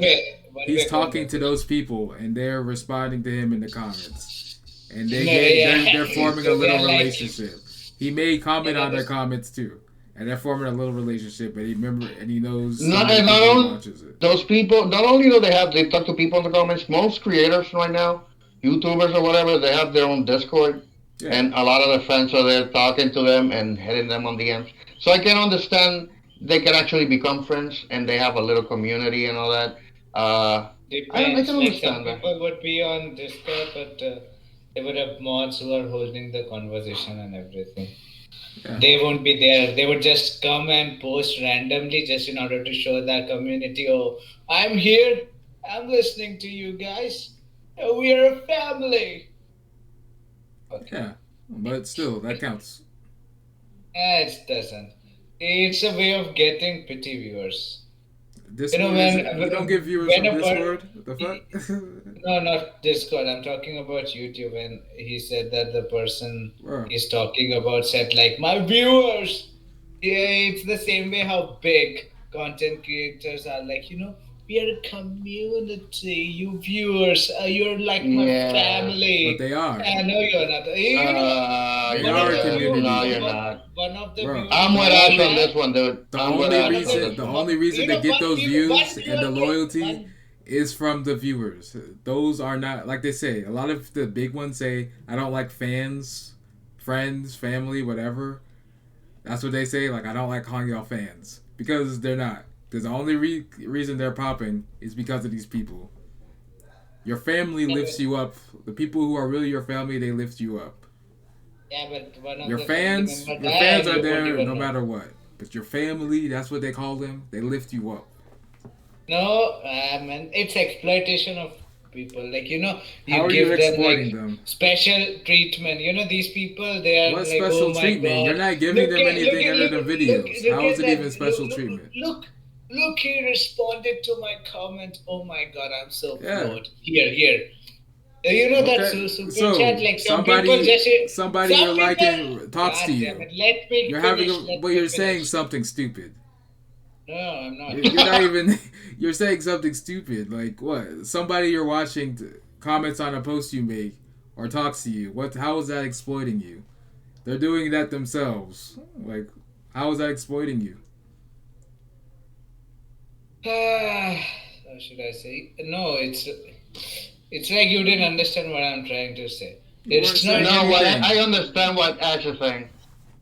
one He's way talking to conversation. those people and they're responding to him in the comments, and No, yeah. they're forming a So they little are like, relationship. He may yeah, comment but on their this, comments too, and they're forming a little relationship. And he knows so not, many and not people who only watches it. those people, not only do they talk to people in the comments, most creators right now, YouTubers or whatever, they have their own Discord, Yeah, and a lot of the fans are there talking to them and hitting them on DMs. So I can understand they can actually become friends and they have a little community and all that. Uh, I depends. can Like some understand that. people would be on Discord, but they would have mods who are holding the conversation and everything. Yeah, They won't be there. They would just come and post randomly just in order to show their community, oh, I'm here. I'm listening to you guys. We are a family. Okay. yeah, but still, that counts. It doesn't. It's a way of getting pity viewers. You know, Discord is you don't get viewers when from a Discord. What the fuck? no, not Discord. I'm talking about YouTube. And he said that the person Bro, he's talking about said like my viewers. Yeah, it's the same way how big content creators are. Like we are a community. You viewers, you're like my Yes. but family. they are. No, you're not. They One are of a the No, community, you're not. one of the bro. viewers I'm The with told me Ash only on that this one, dude. the I'm with only Ash one of on reason this the one. only reason to get those views one and the viewer came, loyalty one is from the viewers. Those are not like they say. A lot of the big ones say, "I don't like fans, friends, family, whatever." That's what they say. Like I don't like calling y'all fans because they're not. Because the only reason they're popping is because of these people. Your family lifts you up. The people who are really your family, they lift you up. yeah, but one of Your the family fans, member your died. fans are You won't there even no know. matter what. But your family, that's what they call them. They lift you up. No, man, it's exploitation of people. Like How you are you give them exploiting like them? special treatment. These people, they are What like, oh special my treatment? You're god, not giving them look anything at other look than look videos. look How is at it even them. special treatment? Look. He responded to my comment. Oh my god, I'm so Yeah. floored. Here. You know that Okay. super chat. So Like some people somebody just somebody you're some people. liking talks to God damn you. it! Let me You're having a finish. but Let me you're saying finish. something stupid. No, I'm not. You're not even you're saying something stupid. Like what? Somebody you're watching comments on a post you make or talks to you. What? How is that exploiting you? They're doing that themselves. Like, how is that exploiting you? How should I say? No, it's like you didn't understand what I'm trying to say. You weren't It's not. saying No, what anything. I understand what Ash is saying.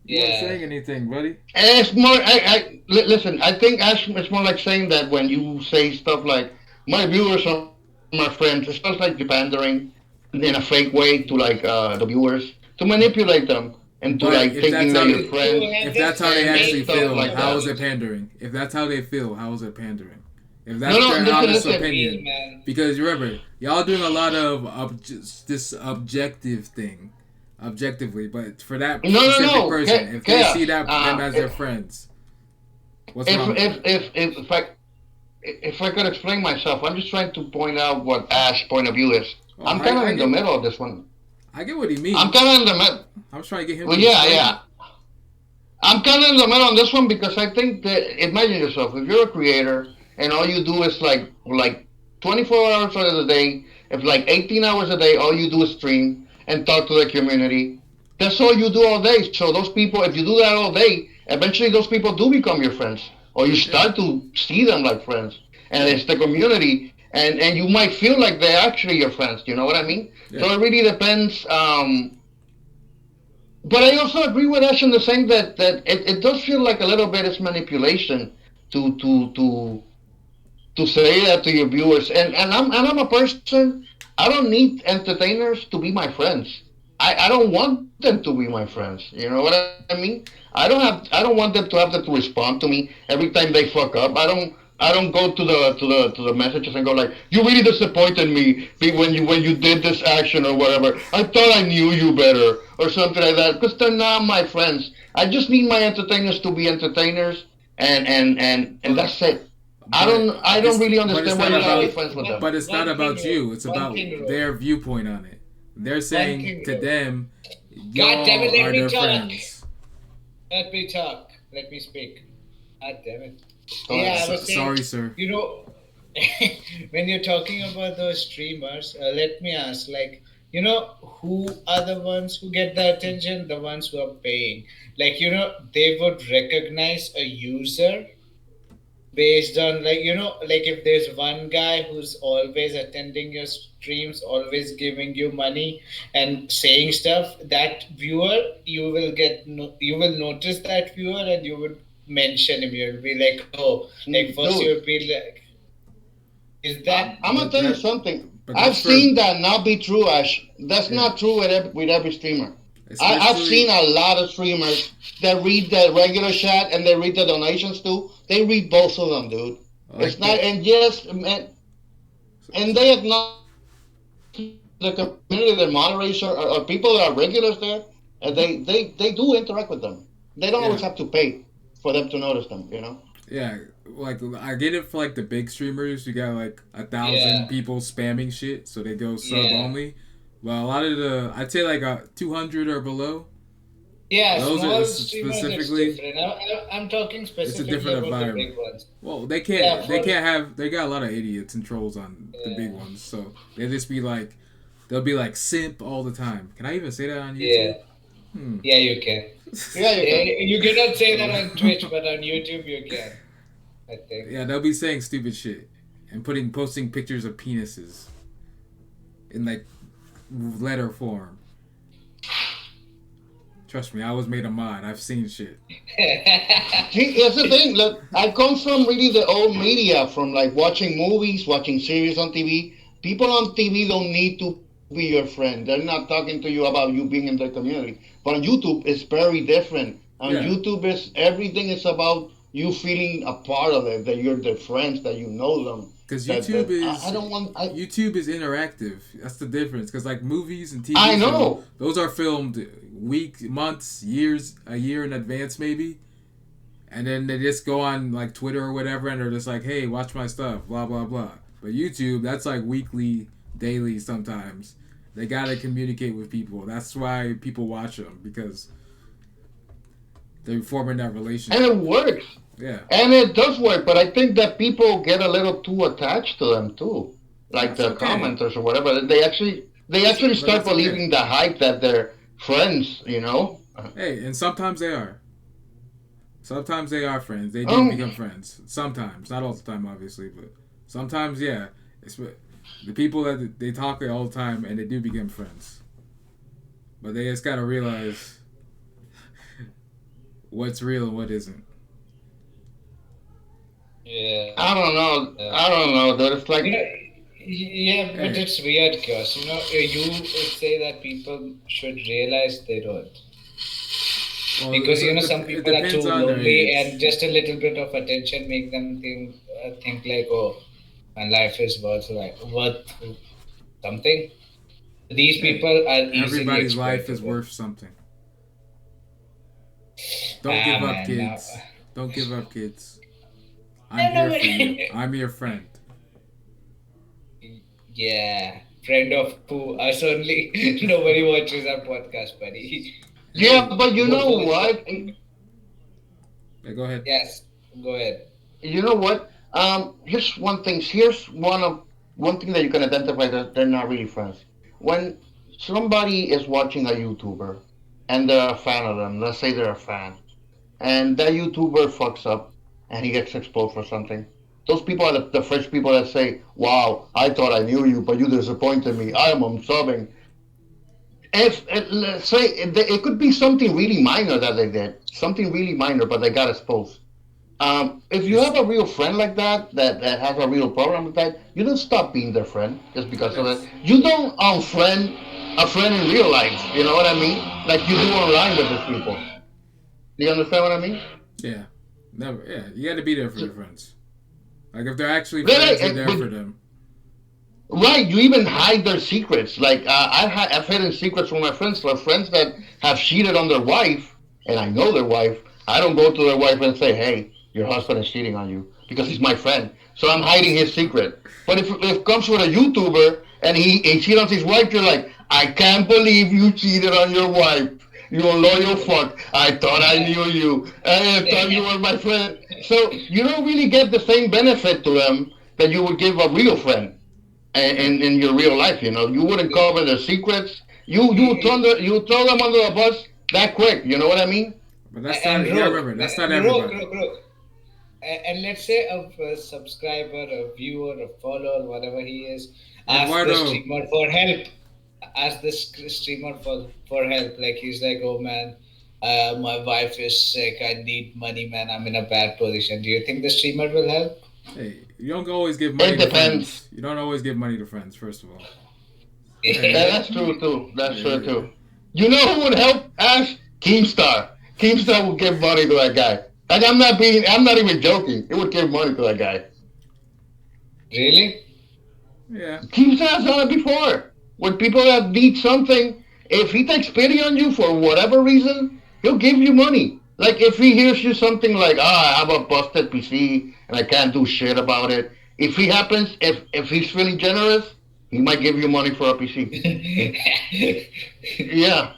You weren't Yeah. saying anything, buddy. It's more. Listen. I think Ash it's more like saying that when you say stuff like "my viewers are my friends," it feels like you're pandering in a fake way to like the viewers to manipulate them into But like if thinking that's that how you're they, To friends have if that's how this they and actually fake stuff feel, like how that. is it loyalty. pandering? If that's how they feel, how is it pandering? If No, that's no. their Listen, honest listen. Please, opinion, man. because remember, y'all doing a lot of this objective thing, objectively. But for that No, no, specific no. person, if they see Chaos. that them as their friends, what's If wrong with if that? if if if I could explain myself, I'm just trying to point out what Ash's point of view is. Oh, I'm kind of I in the get middle of this one. I get what he I'm means. kind of in the middle. I'm just trying to get him Well, to yeah, explain yeah. it. I'm kind of in the middle on this one because I think that imagine yourself if you're a creator and all you do is like 24 hours out of the day, if like 18 hours a day, all you do is stream and talk to the community. That's all you do all day. So those people, if you do that all day, eventually those people do become your friends, or you Yeah, start to see them like friends, and yeah, it's the community, and you might feel like they're actually your friends. You know what I mean? yeah. So it really depends. But I also agree with Ash in the saying that it does feel like a little bit is manipulation to to to to say that to your viewers. And I'm a person. I don't need entertainers to be my friends. I don't want them to be my friends. You know what I mean? I don't want them to respond to me every time they fuck up. I don't go to the messages and go like, you really disappointed me when you did this action or whatever. I thought I knew you better or something like that because they're not my friends. I just need my entertainers to be entertainers and But that's it. but I don't really it's understand why not you gotta be about friends with them. not One thing, about you. It's one about thing, their viewpoint on it. They're one saying thing, to them, God damn it! y'all Let are me their talk. friends. Let me talk. Let me speak. God damn it. Go Yeah, I ahead. was saying, Sorry, sir. you know, when you're talking about those streamers, let me ask, like, who are the ones who get the attention? The ones who are paying. Like, they would recognize a user based on, like, like if there's one guy who's always attending your streams, always giving you money and saying stuff, that viewer, you will notice that viewer and you would mention him. You'll be like, oh, like first you would Dude, be like, is that I'm gonna But tell you that something. but I've that's for seen that not be true, Ash. That's yeah. not true with every streamer. I've seen especially a lot of streamers that read the regular chat and they read the donations too. They read both of them, dude. It's like not, that. and yes, and they acknowledge the community, the moderators or people that are regulars there, and they do interact with them. They don't always have to pay Yeah, for them to notice them, yeah. Like I get it for like the big streamers. You got like 1,000 Yeah, people spamming shit, so they go sub yeah, only. Well, a lot of the I'd say like 200 or below. yeah. Those are Small streamers, it's specifically. different. I'm talking It's a specifically different about the environment. big ones. Well, Yeah, they for can't have they got a lot of idiots and trolls on the big yeah, ones, so they just be like they'll be like simp all the time. Can I even say that on yeah, YouTube? Hmm. yeah. You can. Yeah, you can. You cannot say that on Twitch, but on YouTube you can. I think. Yeah, they'll be saying stupid shit and posting pictures of penises in like letter form. Trust me, I was made a mod. I've seen shit. See, here's the thing. Look, I come from really the old media, from like watching movies, watching series on TV. People on TV don't need to be your friend. They're not talking to you about you being in their community. But on YouTube, it's very different. On Yeah, YouTube, is everything is about you feeling a part of it. That you're their friends, that you know them. because That I don't want. YouTube is interactive. That's the difference. Because like movies and TV I show, know. those are filmed months, years, a year in advance maybe, and then they just go on like Twitter or whatever, and they're just like, "Hey, watch my stuff," blah blah blah. But YouTube, that's like weekly, daily sometimes. They gotta communicate with people. That's why people watch them because they're forming that And relationship. it works. Yeah, And it does work, but I think that people get a little too attached to them too, like that's the okay. commenters or whatever. They actually But start that's okay. believing the hype that they're friends. You know. Hey, and sometimes they are. Sometimes they are friends. They do Um, become friends. Sometimes, not all the time, obviously, but sometimes, yeah. It's the people that they talk all the time, and they do become friends. But they just gotta realize what's real and what isn't. Yeah. I don't know. I don't know. That it's You like, know, yeah, but Hey, it's weird, chaos. You say that people should realize they don't. well, Because some it people are too depends on their lonely, and age. just a little bit of attention make them think like, oh, my life is worth something. These Hey, people are easily everybody's life is exploitable. worth something. Don't Ah give up, man, now kids. Don't give up, kids. I'm no, here for you. nobody. I'm your friend. Yeah, friend of who? Us only. Nobody watches our podcast, buddy. yeah, Hey, but you know Both. what? yeah, go ahead. Yes, go ahead. You know what? Here's one thing. Here's one thing that you can identify that they're not really friends. When somebody is watching a YouTuber and they're a fan of them, let's say they're a fan, and that YouTuber fucks up and he gets exposed for something. Those people are the first people that say, "Wow, I thought I knew you, but you disappointed me. I am unsubbing." If let's say it could be something really minor that they did, something really minor, but they got exposed. If you It's have a real friend like that, that has a real problem with that, you don't stop being their friend just because of it. yes, You don't unfriend a friend in real life. You know what I mean? Like you do online with these people. Do you understand what I mean? yeah, never. Yeah, you got to be there for your friends. Like if they're actually Really? friends, you're there for them. Right, you even hide their secrets. Like I've hidden secrets from my friends. For friends that have cheated on their wife, and I know their wife, I don't go to their wife and say, "Hey, your husband is cheating on you," because he's my friend. So I'm hiding his secret. But if it comes with a YouTuber and he cheats on his wife, you're like, "I can't believe you cheated on your wife. You loyal fuck. I thought I knew you. I thought you were my friend." So you don't really get the same benefit to them that you would give a real friend Yeah, in your real life. You wouldn't cover their secrets. You throw them under the bus that quick. You know what I mean? but that's not. And You gotta Rogue, remember, that's not Rogue, everybody. Rogue, Rogue. And let's say a subscriber, a viewer, a follower, whatever he is, asks the Eduardo, streamer for help. Ask the streamer for help. Like he's like, oh man, my wife is sick. I need money, man. I'm in a bad position. Do you think the streamer will help? hey, you don't always give It money to depends. friends. You don't always give money to friends. First of all, Yeah, hey, that's true too. That's true yeah, too. You know who would help Ash? Keemstar. Keemstar would give money to that guy. Like I'm not even joking. It would give money to that guy. Really? Yeah. Keemstar has done it before. When people that need something, if he takes pity on you for whatever reason, he'll give you money. Like if he hears you something like, I have a busted PC and I can't do shit about it. If he's feeling generous, he might give you money for a PC. Yeah.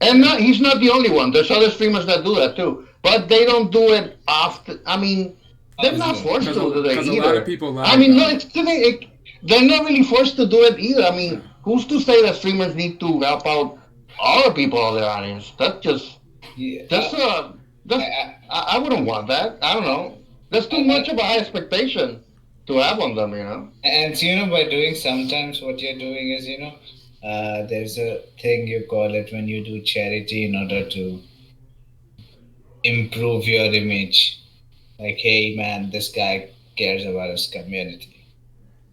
And Yeah. not, he's not the only one. There's other streamers that do that too, but they don't do it often. I mean, they're not Often. forced to do it Because a lot of either. people lie I mean, no, about it. they're not really forced to do it either. I No. mean, who's to say that streamers need to help out all the people of their audience? Yeah, That's I, that's I, I wouldn't want that. I don't know. That's too much I, of a high expectation to have on them. You know. and by doing sometimes what you're doing is, there's a thing you call it when you do charity in order to improve your image. Like, hey man, this guy cares about his community,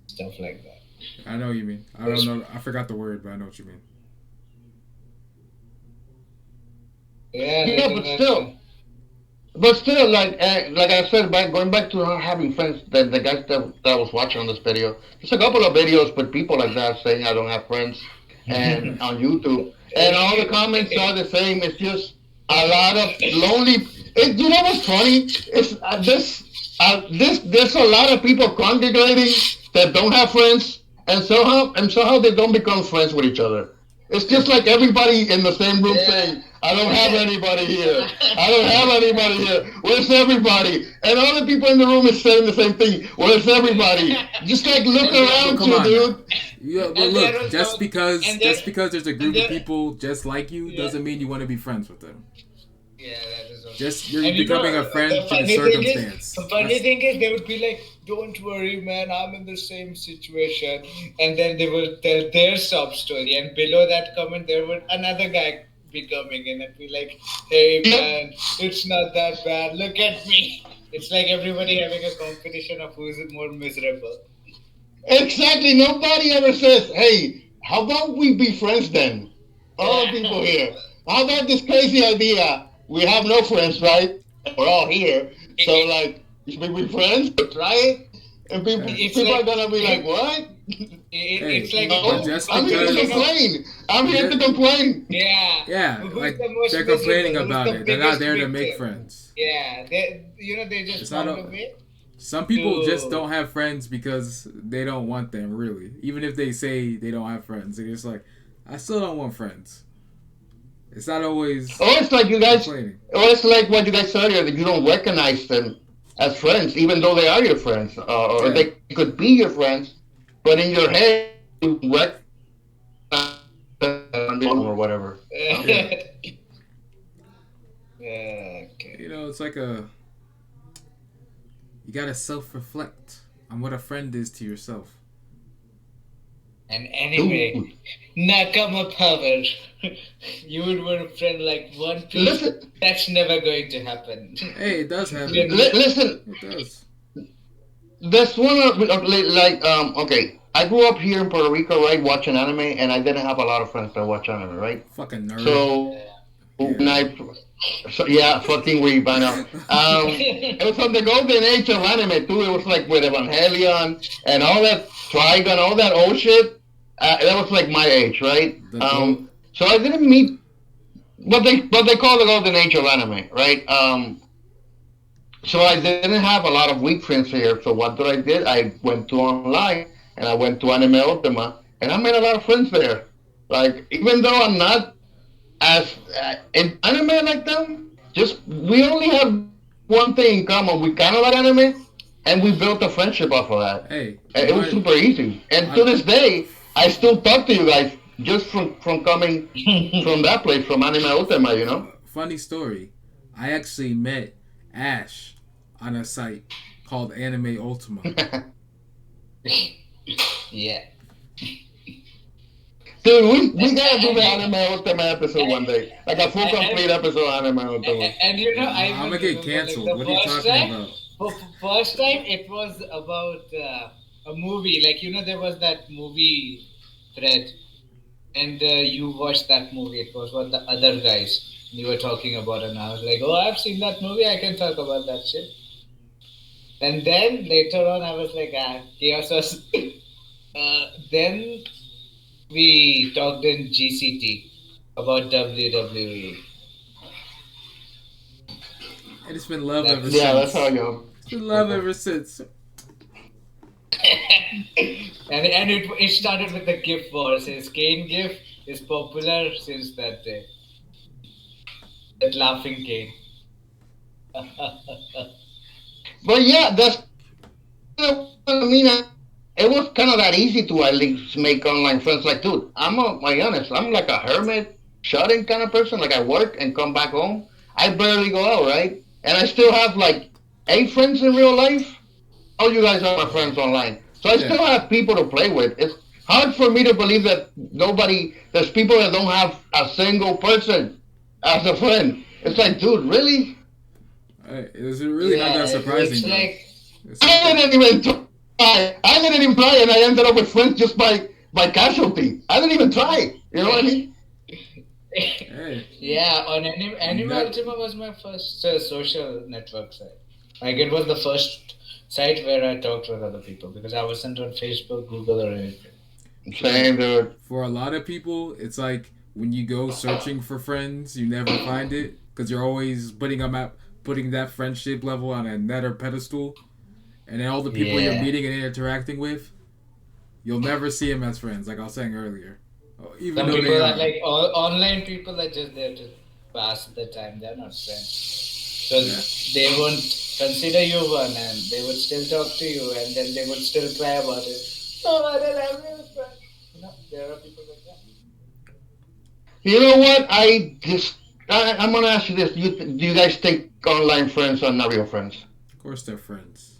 stuff like that. I know what you mean. I don't There's, know. I forgot the word, but I know what you mean. yeah, Yeah, like in but that. still, like I said, going back to not having friends, the guys that was watching on this video, there's a couple of videos with people like that saying I don't have friends, and on YouTube, and all the comments are the same. It's just a lot of lonely. You know what's funny? It's this there's a lot of people congregating that don't have friends, and somehow they don't become friends with each other. It's just like everybody in the same room Yeah. saying, I don't have anybody here. I don't have anybody here. Where's everybody? And all the people in the room is saying the same thing. Where's everybody? Just like look But around come you, on now. dude. Yeah, but And there look, was no, and there, just because there's a and group of there, people just like you yeah, doesn't mean you want to be friends with them. yeah, that is also Just true. you're And becoming a the friend through funny thing is, circumstance. the funny thing is, they would be like, "Don't worry, man, I'm in the same situation," and then they will tell their sob story, and below that comment, there would another guy be coming in and be like, "Hey, Yep. man, it's not that bad. Look at me." It's like everybody having a competition of who's more miserable. Exactly. Nobody ever says, hey, how about we be friends then? All the Yeah. people here. How about this crazy idea? We have no friends, right? And we're all here. So, It, like, should we be friends? Try it? And Yeah. it's people are like going to be like, what? Hey, it's like if but No, just I'm here it's to like because, complain. I'm here to just, complain. yeah, yeah, who's like the most they're complaining miserable? Who's about the it. They're not biggest there to make victim? friends. Yeah, they just It's not found a a. way Some people just to. don't have friends because they don't want them. Really, even if they say they don't have friends, they're just like, I still don't want friends. It's not always Or it's like you guys, complaining. or it's like what you guys said earlier, that you don't recognize them as friends, even though they are your friends, or Yeah, they could be your friends, but in your head you recognize them or whatever. You know? yeah. Okay. You know, it's like a you gotta self-reflect on what a friend is to yourself. And anyway, Dude, Nakama power. You would want a friend like One Piece. listen, That's never going to happen. Hey, it does We're happen. not- listen. It does. That's one of okay. I grew up here in Puerto Rico, right, watching anime, and I didn't have a lot of friends that watch anime, right? Fucking nerd. So when Yeah. yeah, fucking weeb, I know. It was from the golden age of anime too. It was like with Evangelion and all that Trigun, all that old shit. That was like my age, right? The goat. So I didn't meet what they call the golden age of anime, right? So I didn't have a lot of weak friends here. So what did I did? I went to online and I went to Anime Ultima and I made a lot of friends there. Like even though I'm not as in anime like them, just we only have one thing in common. We kind of like anime, and we built a friendship off of that. Hey, It was super easy, and to I, this day, I still talk to you guys just from coming from that place, from Anime Ultima. You know. funny story. I actually met Ash on a site called Anime Ultima. Yeah. Dude, we And, gotta do the and, Anime Ultima episode one day, like a full and, complete episode of Anime Ultima. and I I'm even gonna get remember like canceled. What are you talking about? first time it was about a movie. Like there was that movie thread and you watched that movie. It was what the other guys you were talking about, and I was like, oh, I've seen that movie. I can talk about that shit. And then later on, I was like, ah, chaos was. Then we talked in GCT about WWE. And it's been love ever That's Yeah, that's how since. you. It's been love ever since. and it started with the GIF wars. His Kane GIF is popular since that day. That laughing Kane. But yeah, that's kind of what I mean. It was kind of that easy to at least make online friends. Like, dude, my honest, I'm like a hermit, shut-in kind of person. Like, I work and come back home. I barely go out, right? And I still have like 8 friends in real life. All you guys are my friends online. So I Yeah. still have people to play with. It's hard for me to believe that there's people that don't have a single person as a friend. It's like, dude, really? It's really not Yeah, that surprising it's though. like It's not I that. didn't even try. I didn't even try, and I ended up with friends just by casualty. I didn't even try. You know what I mean? Hey, yeah, on you Anime never. Ultima was my first social network site. Like it was the first site where I talked with other people because I wasn't on Facebook, Google, or anything. For Same, dude. for a lot of people, it's like when you go searching for friends, you never find it because you're always putting that friendship level on a netter pedestal, and then all the people you're Yeah. meeting and interacting with, you'll never see them as friends. Like I was saying earlier, even Some though they people are are. like online people are just there to pass the time. They're not friends. Yeah. Because they won't consider you one and they would still talk to you and then they would still cry about it. No, I don't have any friends. There are people like that. You know what? I'm gonna ask you this: do you guys think online friends are not real friends? Of course, they're friends.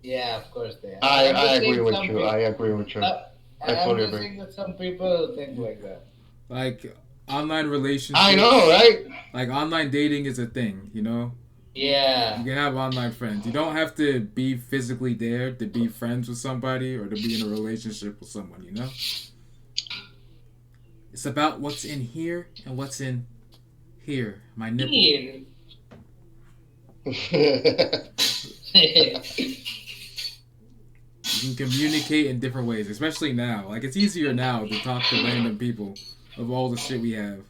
Yeah, of course they are. I I'm I just agree saying with some you. people. I agree with you. Uh, I I'm fully just agree. saying that some people think like that. Like online I know, relationships, right? like online dating is a thing. You Yeah. can have online friends. You don't have to be physically there to be friends with somebody or to be in a relationship with someone. It's about what's in here and what's in here. My nipple. Yeah. You can communicate in different ways, especially now. Like it's easier now to talk to random people of all the shit we have.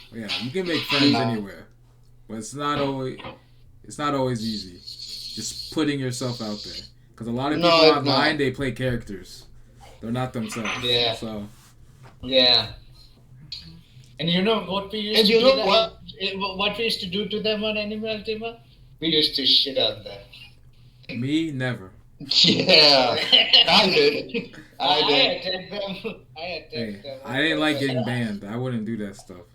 But yeah, you can make friends nah. anywhere, but it's not always easy. Just putting yourself out there, because a lot of people No, it's online not. they play characters. They're not themselves. Yeah. So Yeah. And you know what we used And to you do know that? what? What we used to do to them on Animal Ultima? We used to shit on them. me, never. Yeah, I did. I I did. attacked them. I attacked Hey, them I on didn't like purpose. getting banned. I wouldn't do that stuff.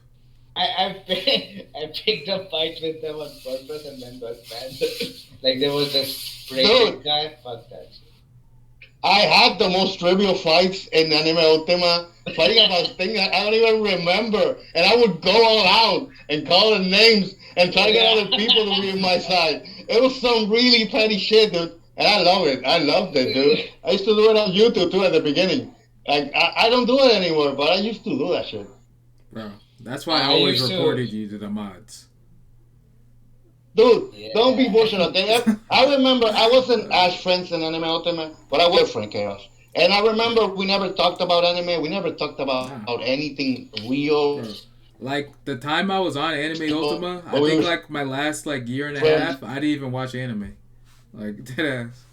I picked a fight with them on purpose and then got banned. Like there was this spray Dude, paint guy. Fuck that I had the most trivial fights in Anime Ultima, fighting about things that I don't even remember. And I would go all out and call the names and try to get shit. other people to be on my side. It was some really petty shit, dude. And I love it. I loved it, dude. Yeah. I used to do it on YouTube too at the beginning. Like, I don't do it anymore, but I used to do that shit. Bro, that's why I I always used to. reported you to the mods. Dude, don't be Yeah. bullshit. Okay? I remember I wasn't Ash friends in Anime Ultimate, but I was friend Chaos. And I Yeah, remember we never talked about anime. We never talked about nah, anything real, bro. Like the time I was on Anime simple, Ultima, I but we think were like my last like year and a friends. half, I didn't even watch anime. Like dead ass.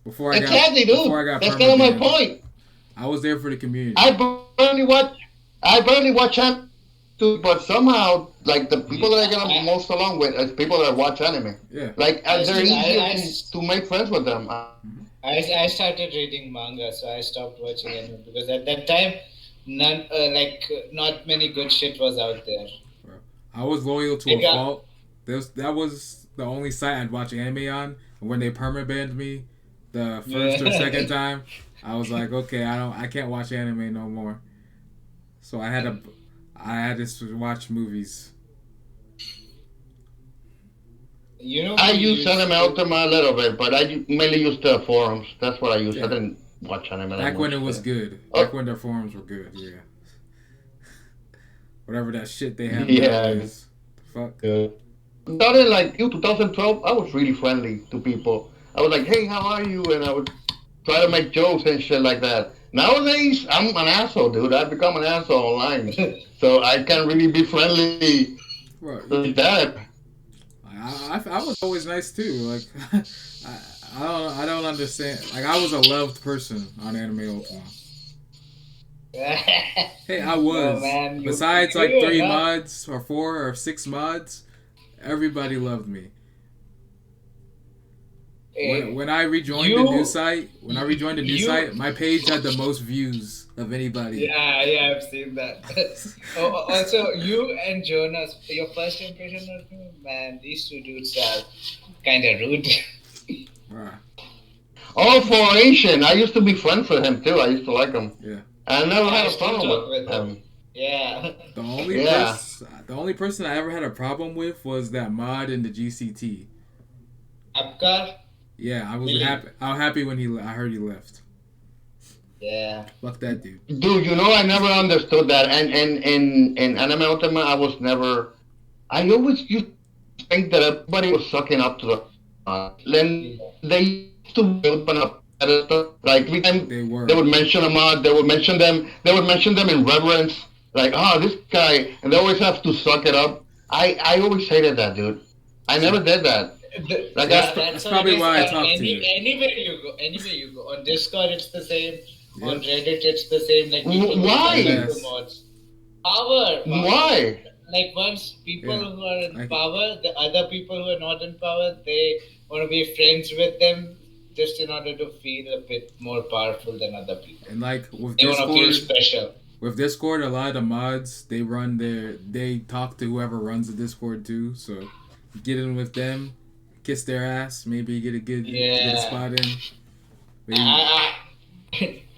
Before I got Exactly, before dude. I got That's kind perma of my banned, point. I was there for the community. I barely watch. I barely watch anime too, but somehow, like the people that I get I, most along with is people that watch anime. Yeah. Like they're easier I, to make friends with them. Hmm. I started reading manga, so I stopped watching anime because at that time, not many good shit was out there. Bro. I was loyal to a Like, fault. That was the only site I'd watch anime on. And when they perma banned me, the first or second yeah. time, I was like, okay, I can't watch anime no more. So I had to watch movies. You know, I we use Anime used to. Ultima a little bit, but I mainly use the forums. That's what I use. I Yeah, didn't. watch anime that Back when much. it was Yeah. good. Back Oh, when their forums were good. Yeah. Whatever that shit they have now yeah. is. The fuck. Good. Started like 2012. I was really friendly to people. I was like, "Hey, how are you?" And I would try to make jokes and shit like that. Nowadays, I'm an asshole, dude. I've become an asshole online, so I can't really be friendly Bro, like that. I was always nice too. Like, I don't understand. Like, I was a loved person on Anime Ultima. Hey, I No was. man, Besides you like were three not. mods or four or six mods, everybody loved me. When I rejoined the new You site, you my page had the most views of anybody. yeah, I've seen that. Also, you and Jonas, your first impression of him, man, these two dudes are kind of rude. Right. Oh, for Asian, I used to be friends with him too. I used to like him. Yeah. I never I had a still problem talk with with him. him. Yeah. Yeah. The only person I ever had a problem with was that mod in the GCT. Apkar, Yeah, I was Millie. happy. I was happy when I heard he left. Yeah. Fuck that dude. Dude, I never understood that. And in Anime Ultima, I was never. I always used to think that everybody was sucking up to the then they used to build up on a pedestal. Like every time they They would were. mention a mod, they would mention them. They would mention them in reverence. Like, oh, this guy, and they always have to suck it up. I always hated that, dude. I See, never did that. Like, see, That's that's how it probably is. why I talked to you. Anywhere you go. On Discord, it's the same. On Yep. Reddit, it's the same. Like people who why? dislike the Unless, mods. Power. Why? Like once people yeah, who are in like, power, the other people who are not in power, they want to be friends with them just in order to feel a bit more powerful than other people. and like They want to feel special. A lot of the mods they talk to whoever runs the Discord too. So get in with them, kiss their ass, maybe get a Yeah. spot in. Maybe I,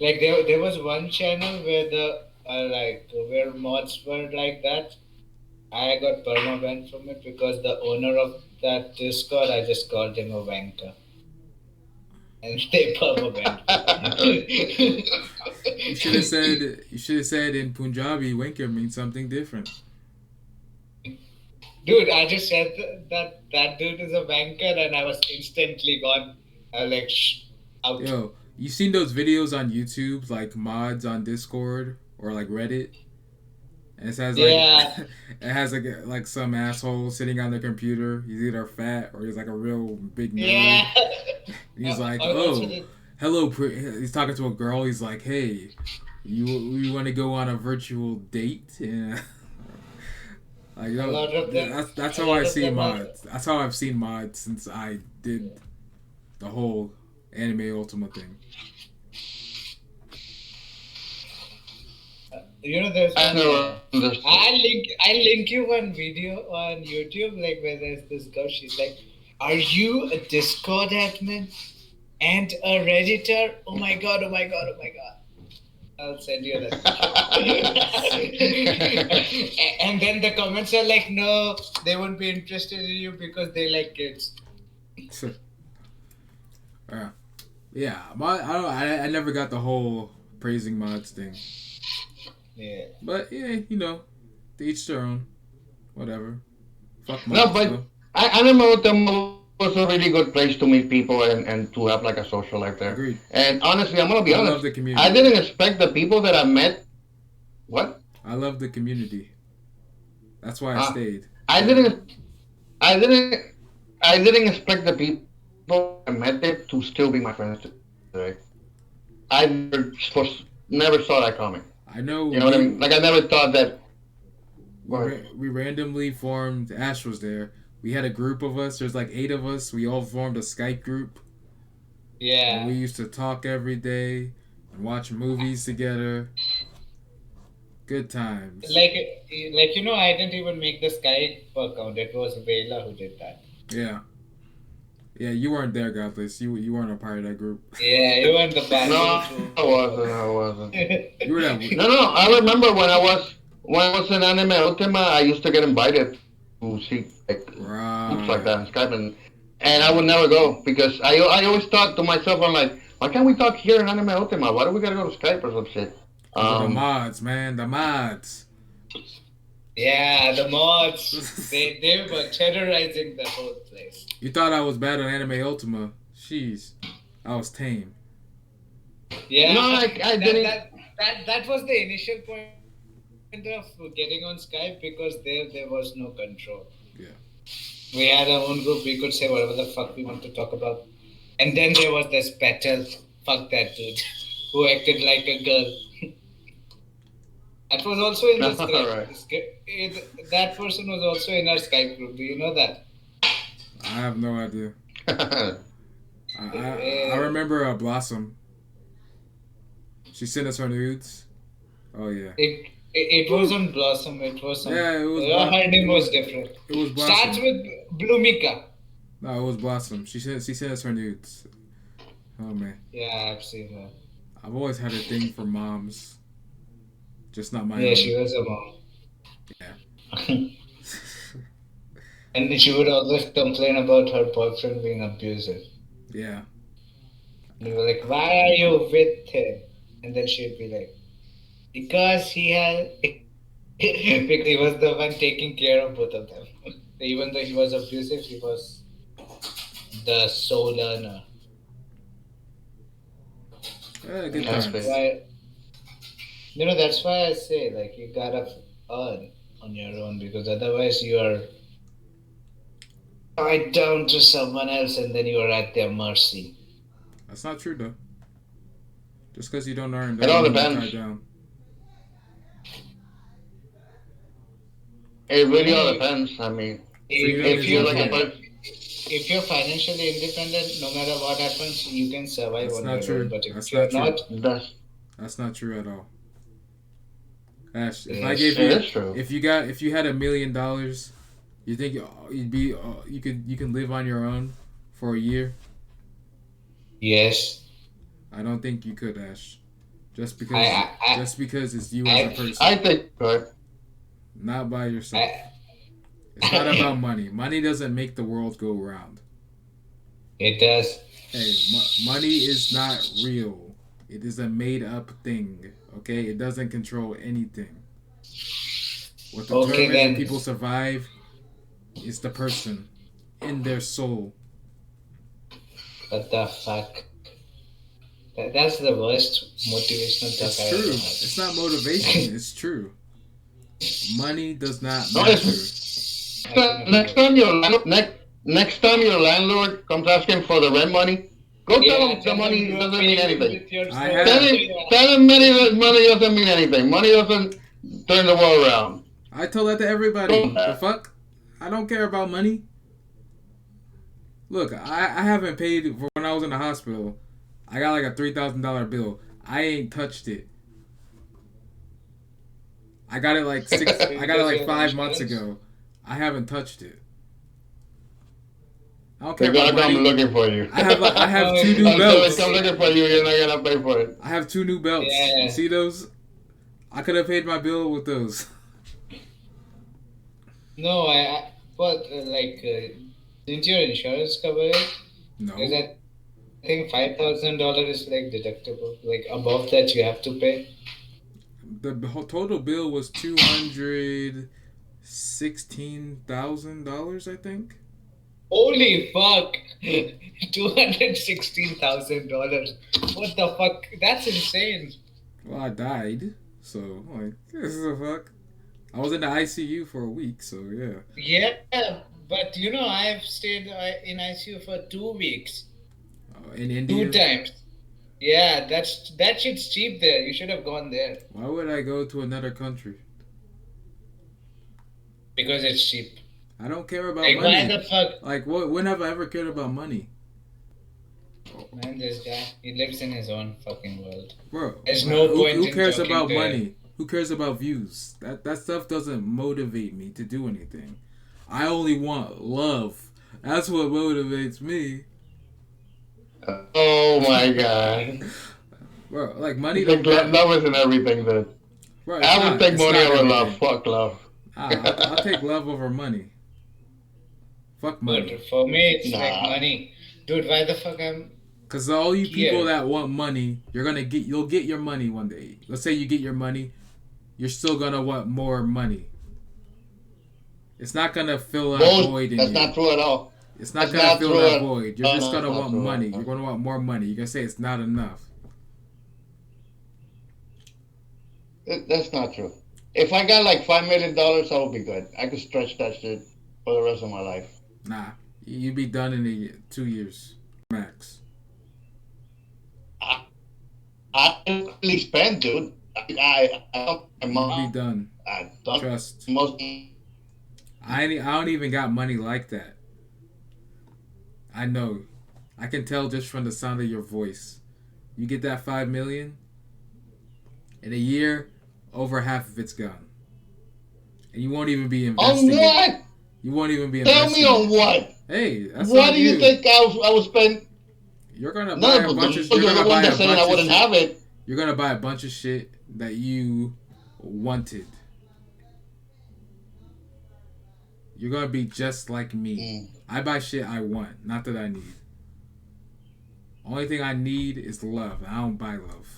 like there was one channel where the where mods were like that. I got perma from it because the owner of that Discord, I just called him a wanker, and they perma you should have said in Punjabi wanker means something different. Dude, I just said that dude is a wanker, and I was instantly gone. I was like, shh, out. Yo, you seen those videos on YouTube like mods on Discord or like Reddit? And it has like Yeah, it has like some asshole sitting on the computer. He's either fat or he's like a real big nerd. yeah. He's like, Also, "Oh, hello." He's talking to a girl. He's like, "Hey, you want to go on a virtual date?" And like, a lot of them, that's a how I lot of see them are. mods. That's how I've seen mods since I did the whole anime Ultima thing. There's I one. never understood. I link you one video on YouTube, like where there's this girl. She's like, "Are you a Discord admin and a Redditor? Oh my god! Oh my god! Oh my god!" I'll send you that picture. And then the comments are like, "No, they won't be interested in you because they like kids." uh, yeah, I never got the whole praising mods thing. Yeah. But yeah, to each their own. Whatever. Fuck No, mods but though. Anime Ultima was a really good place to meet people and to have like a social life there. Agreed. And honestly, I'm gonna be I honest. love the I community. didn't expect the people that I met. What? I love the community. That's why I Uh, stayed. I didn't. I didn't. I didn't expect the people I met there to still be my friends today. I never saw that coming. I You know know what I mean? Like I never thought that. What? we randomly formed. Ash was there. We had a group of us. There's like 8 of us. We all formed a Skype group, and Yeah. we used to talk every day and watch movies together. Good times. Like, I didn't even make the Skype account. It was Vela who did that. Yeah. Yeah, you weren't there, Godless. You weren't a part of that group. Yeah, you were the No, bathroom I wasn't. I wasn't. too. You were that. No, no. I remember when I was in Anime Ultima, I used to get invited to see like groups like that Right. on Skype, and I would never go because I always thought to myself, I'm like, Why can't we talk here in Anime Ultima? Why do we gotta go to Skype or some shit? Cause of the Um, mods, man. The mods. Yeah, the mods. They were terrorizing the whole place. You thought I was bad on Anime Ultima? Jeez, I was tame. no, Yeah, I that didn't. that that was the initial point of getting on Skype because there was no control. Yeah. We had our own group. We could say whatever the fuck we want to talk about. And then there was this Petal. Fuck that dude, who acted like a girl. That was also in the All Skype. right. That person was also in our Skype group. Do you know that? I have no idea. I Uh, remember Blossom. She sent us her nudes. Oh yeah. it wasn't Blossom. It was some. Yeah, it was Her name was different. it was Starts Blossom. with Blumika. No, it was Blossom. She sent us her nudes. Oh man, Yeah, I've seen her. I've always had a thing for moms, just not my Yeah, she own. was a mom. Yeah. And she would always complain about her boyfriend being abusive. Yeah. And we were like, why are you with him? And then she'd be like, because he had, because he was the one taking care of both of them. Even though he was abusive, he was the sole earner. Yeah, good That's That's good. times. why, that's why I say, like, you gotta earn on your own because otherwise you are tied down to someone else and then you are at their mercy. That's not true though. Just because you don't earn It doesn't all mean you're tied depends. down. It You really know, all depends. I mean, Freedom if if is you're you're like a okay. fin- person, if you're financially independent, no matter what happens, you can survive That's on not your own. true. But if That's you're not true. not, that's That's not true at all. Ash, if I yes, gave it you, is true. if you had $1 million, you think you'd be you can live on your own for a year? yes, I don't think you could, Ash. I, I, I, Just because it's you as a I, person, I think good. not by yourself. I It's not about money. Money doesn't make the world go round. it does. Hey, money is not real. It is a made up thing. Okay, it doesn't control anything. What Okay, determines if then, people survive is the person in their soul. what the fuck? That's the worst motivational talk It's I ever true. It's not motivation. had. It's true. Money does not No, matter. I couldn't next agree. time next time your landlord comes asking for the rent money, go tell Yeah, him the tell them money you are doesn't mean paying him anything. with your I soul. have. Tell him money doesn't mean anything. Money doesn't turn the world around. I told that to Go everybody. The back. fuck? I don't care about money. Look, I haven't paid for when I was in the hospital. I got like a $3,000 bill. I ain't touched it. I got it like six. I got it Because you like have 5 months insurance. ago. I haven't touched it. I don't care They're about gonna come money. looking for you. I have No, two new Until they belts. come looking for you, you're not gonna pay for it. I have two new belts. You yeah. see those? I could have paid my bill with those. No, but didn't your insurance cover it? Because No. I think $5,000 is like deductible. Like above that, you have to pay. The whole total bill was $216,000. I think. Holy fuck! $216,000. What the fuck? That's insane. Well, I died, so like this is a fuck. I was in the ICU for a week, so yeah. Yeah, but I've stayed in ICU for 2 weeks, In two India, times. Yeah, that shit's cheap there. You should have gone there why would I go to another country? because it's cheap. I don't care about Like, why money. the fuck? Like, what? When have I ever cared about money, Man, this guy, he lives in his own fucking world. bro? There's no point Who in cares talking about to him. money? Who cares about views? That stuff doesn't motivate me to do anything. I only want love. That's what motivates me, Oh my god. bro. Like money You don't think matter, love isn't everything then? bro. I would take It's money not over love. everything. Fuck love. I'll take love over money. Fuck But money. for me, it's like Nah. money. Dude, why the fuck I'm Cause all you people here. that want money, you'll get your money one day. Let's say you get your money, you're still gonna want more money. It's not gonna fill that Bullshit. void in That's you. not true at all. It's not That's gonna not fill true that at void. You're all. just No, gonna that's not want true. money. You're gonna want more money. You're gonna say it's not enough. That's not true. If I got like $5 million, I would be good. I could stretch that shit for the rest of my life. Nah, you'd be done in 2 years max. I don't really spend, dude. I don't my You'd be mom. done. I don't Trust. most. I don't even got money like that. I know. I can tell just from the sound of your voice. You get that 5 million in a year, over half of it's gone, and you won't even be On investing it. what? You won't even be Tell me investing on it. what? Hey, that's What on do you you. think I would spend? You're gonna buy No, a but bunch of. You're you're gonna the one buy a that's saying I bunch of wouldn't shit. have it. You're gonna buy a bunch of shit that you wanted. You're gonna be just like me. Mm. I buy shit I want, not that I need. Only thing I need is love. I don't buy love.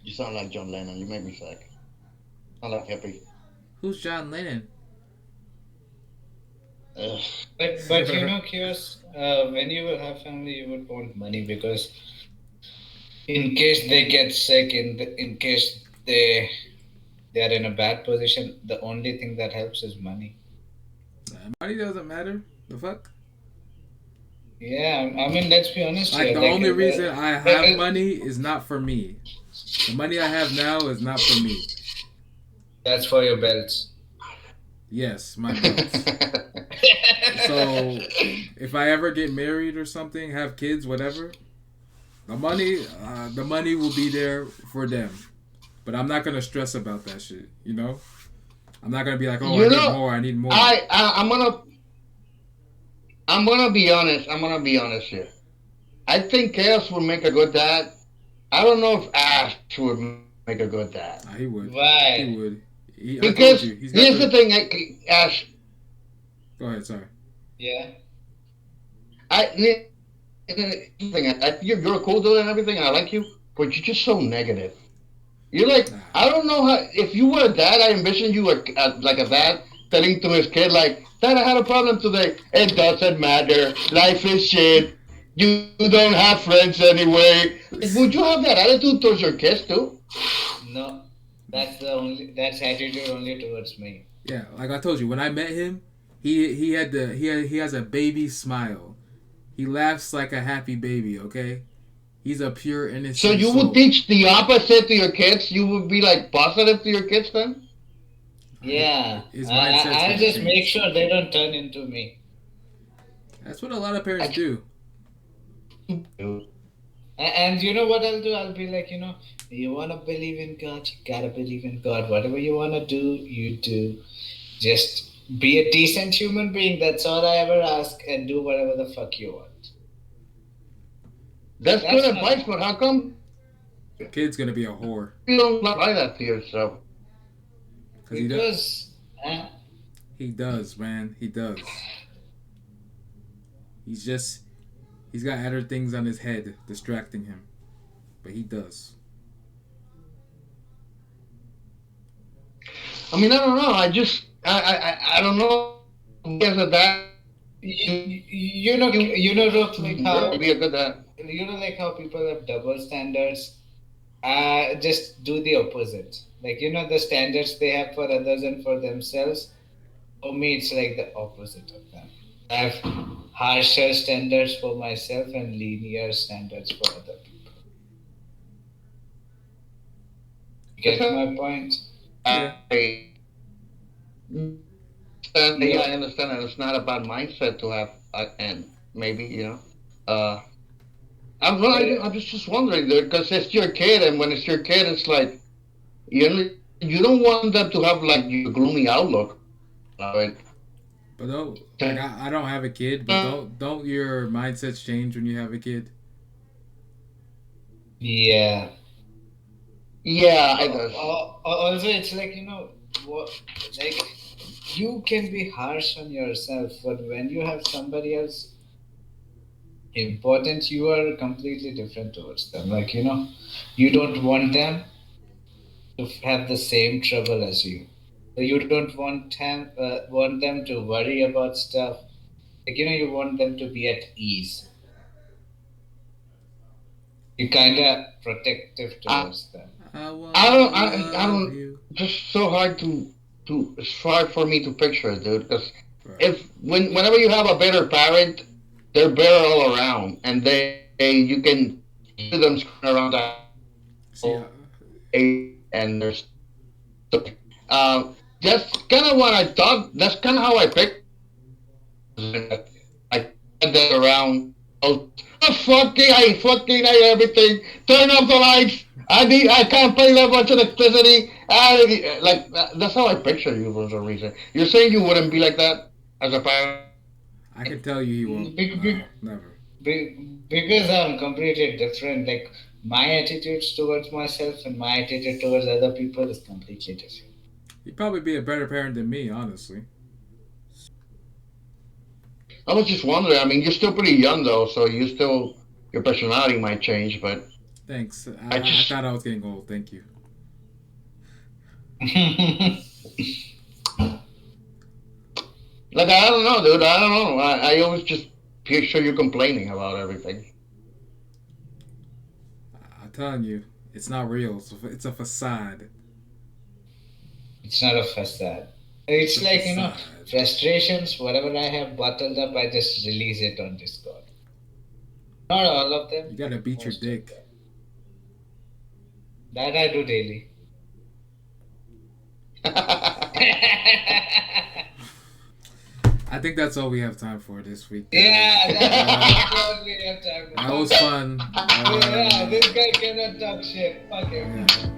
You sound like John Lennon. You make me sick. Sound like hippie. Who's John Lennon? Ugh. But Chaos, when you will have family, you would want money because in case they get sick, in case they are in a bad position, the only thing that helps is money. Money doesn't matter. The fuck? Yeah, I mean, let's be honest Like here. the only reason I have money is not for me. The money I have now is not for me. that's for your belts. Yes, my belts. So if I ever get married or something, have kids, whatever, the money will be there for them. But I'm not gonna stress about that shit. You know, I'm not gonna be like, oh, I You need know, more. I need more. I'm gonna be honest. I'm gonna be honest here. I think Chaos would make a good dad. I don't know if Ash would make a good dad. He would. He Why? would. I told Because you, he's got here's the the. thing, Ash. Go ahead. Sorry. Yeah. I you're cool dude and everything. I like you, but you're just so negative. You're like, Nah. I don't know how. If you were a dad, I envision you like a dad telling to his kid, like, Dad, I had a problem today. It doesn't matter. Life is shit. You don't have friends anyway. Like, would you have that attitude towards your kids too? No, that's attitude only towards me. Yeah, like I told you, when I met him, he has a baby smile. He laughs like a happy baby. Okay, he's a pure So innocent you would soul. teach the opposite to your kids. You would be like positive to your kids then. Yeah, His mindset's I'll gonna just make change. sure they don't turn into me. That's what a lot of parents I do. And you know what I'll do? I'll be like, you wanna believe in God, you gotta believe in God. Whatever you wanna do, you do. Just be a decent human being. That's all I ever ask, and do whatever the fuck you want. That's good That's not advice, hard. but how come you don't Your kid's gonna be a whore apply that to yourself? because Because he does, man. He does. He's just he's got other things on his head distracting him, but he does. I mean, I don't know. I don't know. Me as a dad, Rook, like be a how good dad. people have double standards. Just do the opposite. Like the standards they have for others and for themselves. For me, it's like the opposite of them. I have harsher standards for myself and linear standards for other people. Get my point? Yeah. Yeah, I understand, and it's not a bad mindset to have, and maybe Uh, I'm not. I'm just wondering there because it's your kid, and when it's your kid, it's like you don't want them to have like your gloomy outlook. It. But don't like I don't have a kid, but don't your mindsets change when you have a kid? Yeah. Yeah, it does. Also, it's like what, like you can be harsh on yourself, but when you have somebody else important, you are completely different towards them. Like, you don't want them to have the same trouble as you. So you don't want them to worry about stuff. Like, you want them to be at ease. You kind of protective I towards them. I I wanna don't I love don't you. just so hard to it's hard for me to picture it, dude. Because Right. if whenever you have a better parent, they're better all around, and you can hear them screaming around the house See, all day, and they're so happy. That's kind of what I thought. That's kind of how I pictured my parents when I was in it. Like my dad that's around all the time. Oh fucking hate everything. Turn off the lights. I can't pay that much electricity. That's how I picture you for some reason. You're saying you wouldn't be like that as a parent? I can tell you he won't. Big, No, big, never. because I'm completely different. Like, my attitudes towards myself and my attitude towards other people is completely different. He'd probably be a better parent than me, honestly. I was just wondering. I mean, you're still pretty young though, so your personality might change. But Thanks. I I just thought I was getting old. Thank you. I don't know, dude. I don't know. I always just picture you complaining about everything. I'm telling you, it's not real. It's a facade. It's not a facade. It's It's a like, facade. frustrations, whatever I have bottled up, I just release it on Discord. Not all of them, You gotta beat your most of dick. them. That I do daily. I think that's all we have time for this week, guys. Yeah, that's what we have time That for. was Fuck. fun. Yeah, this guy cannot talk shit. Fuck him. Yeah.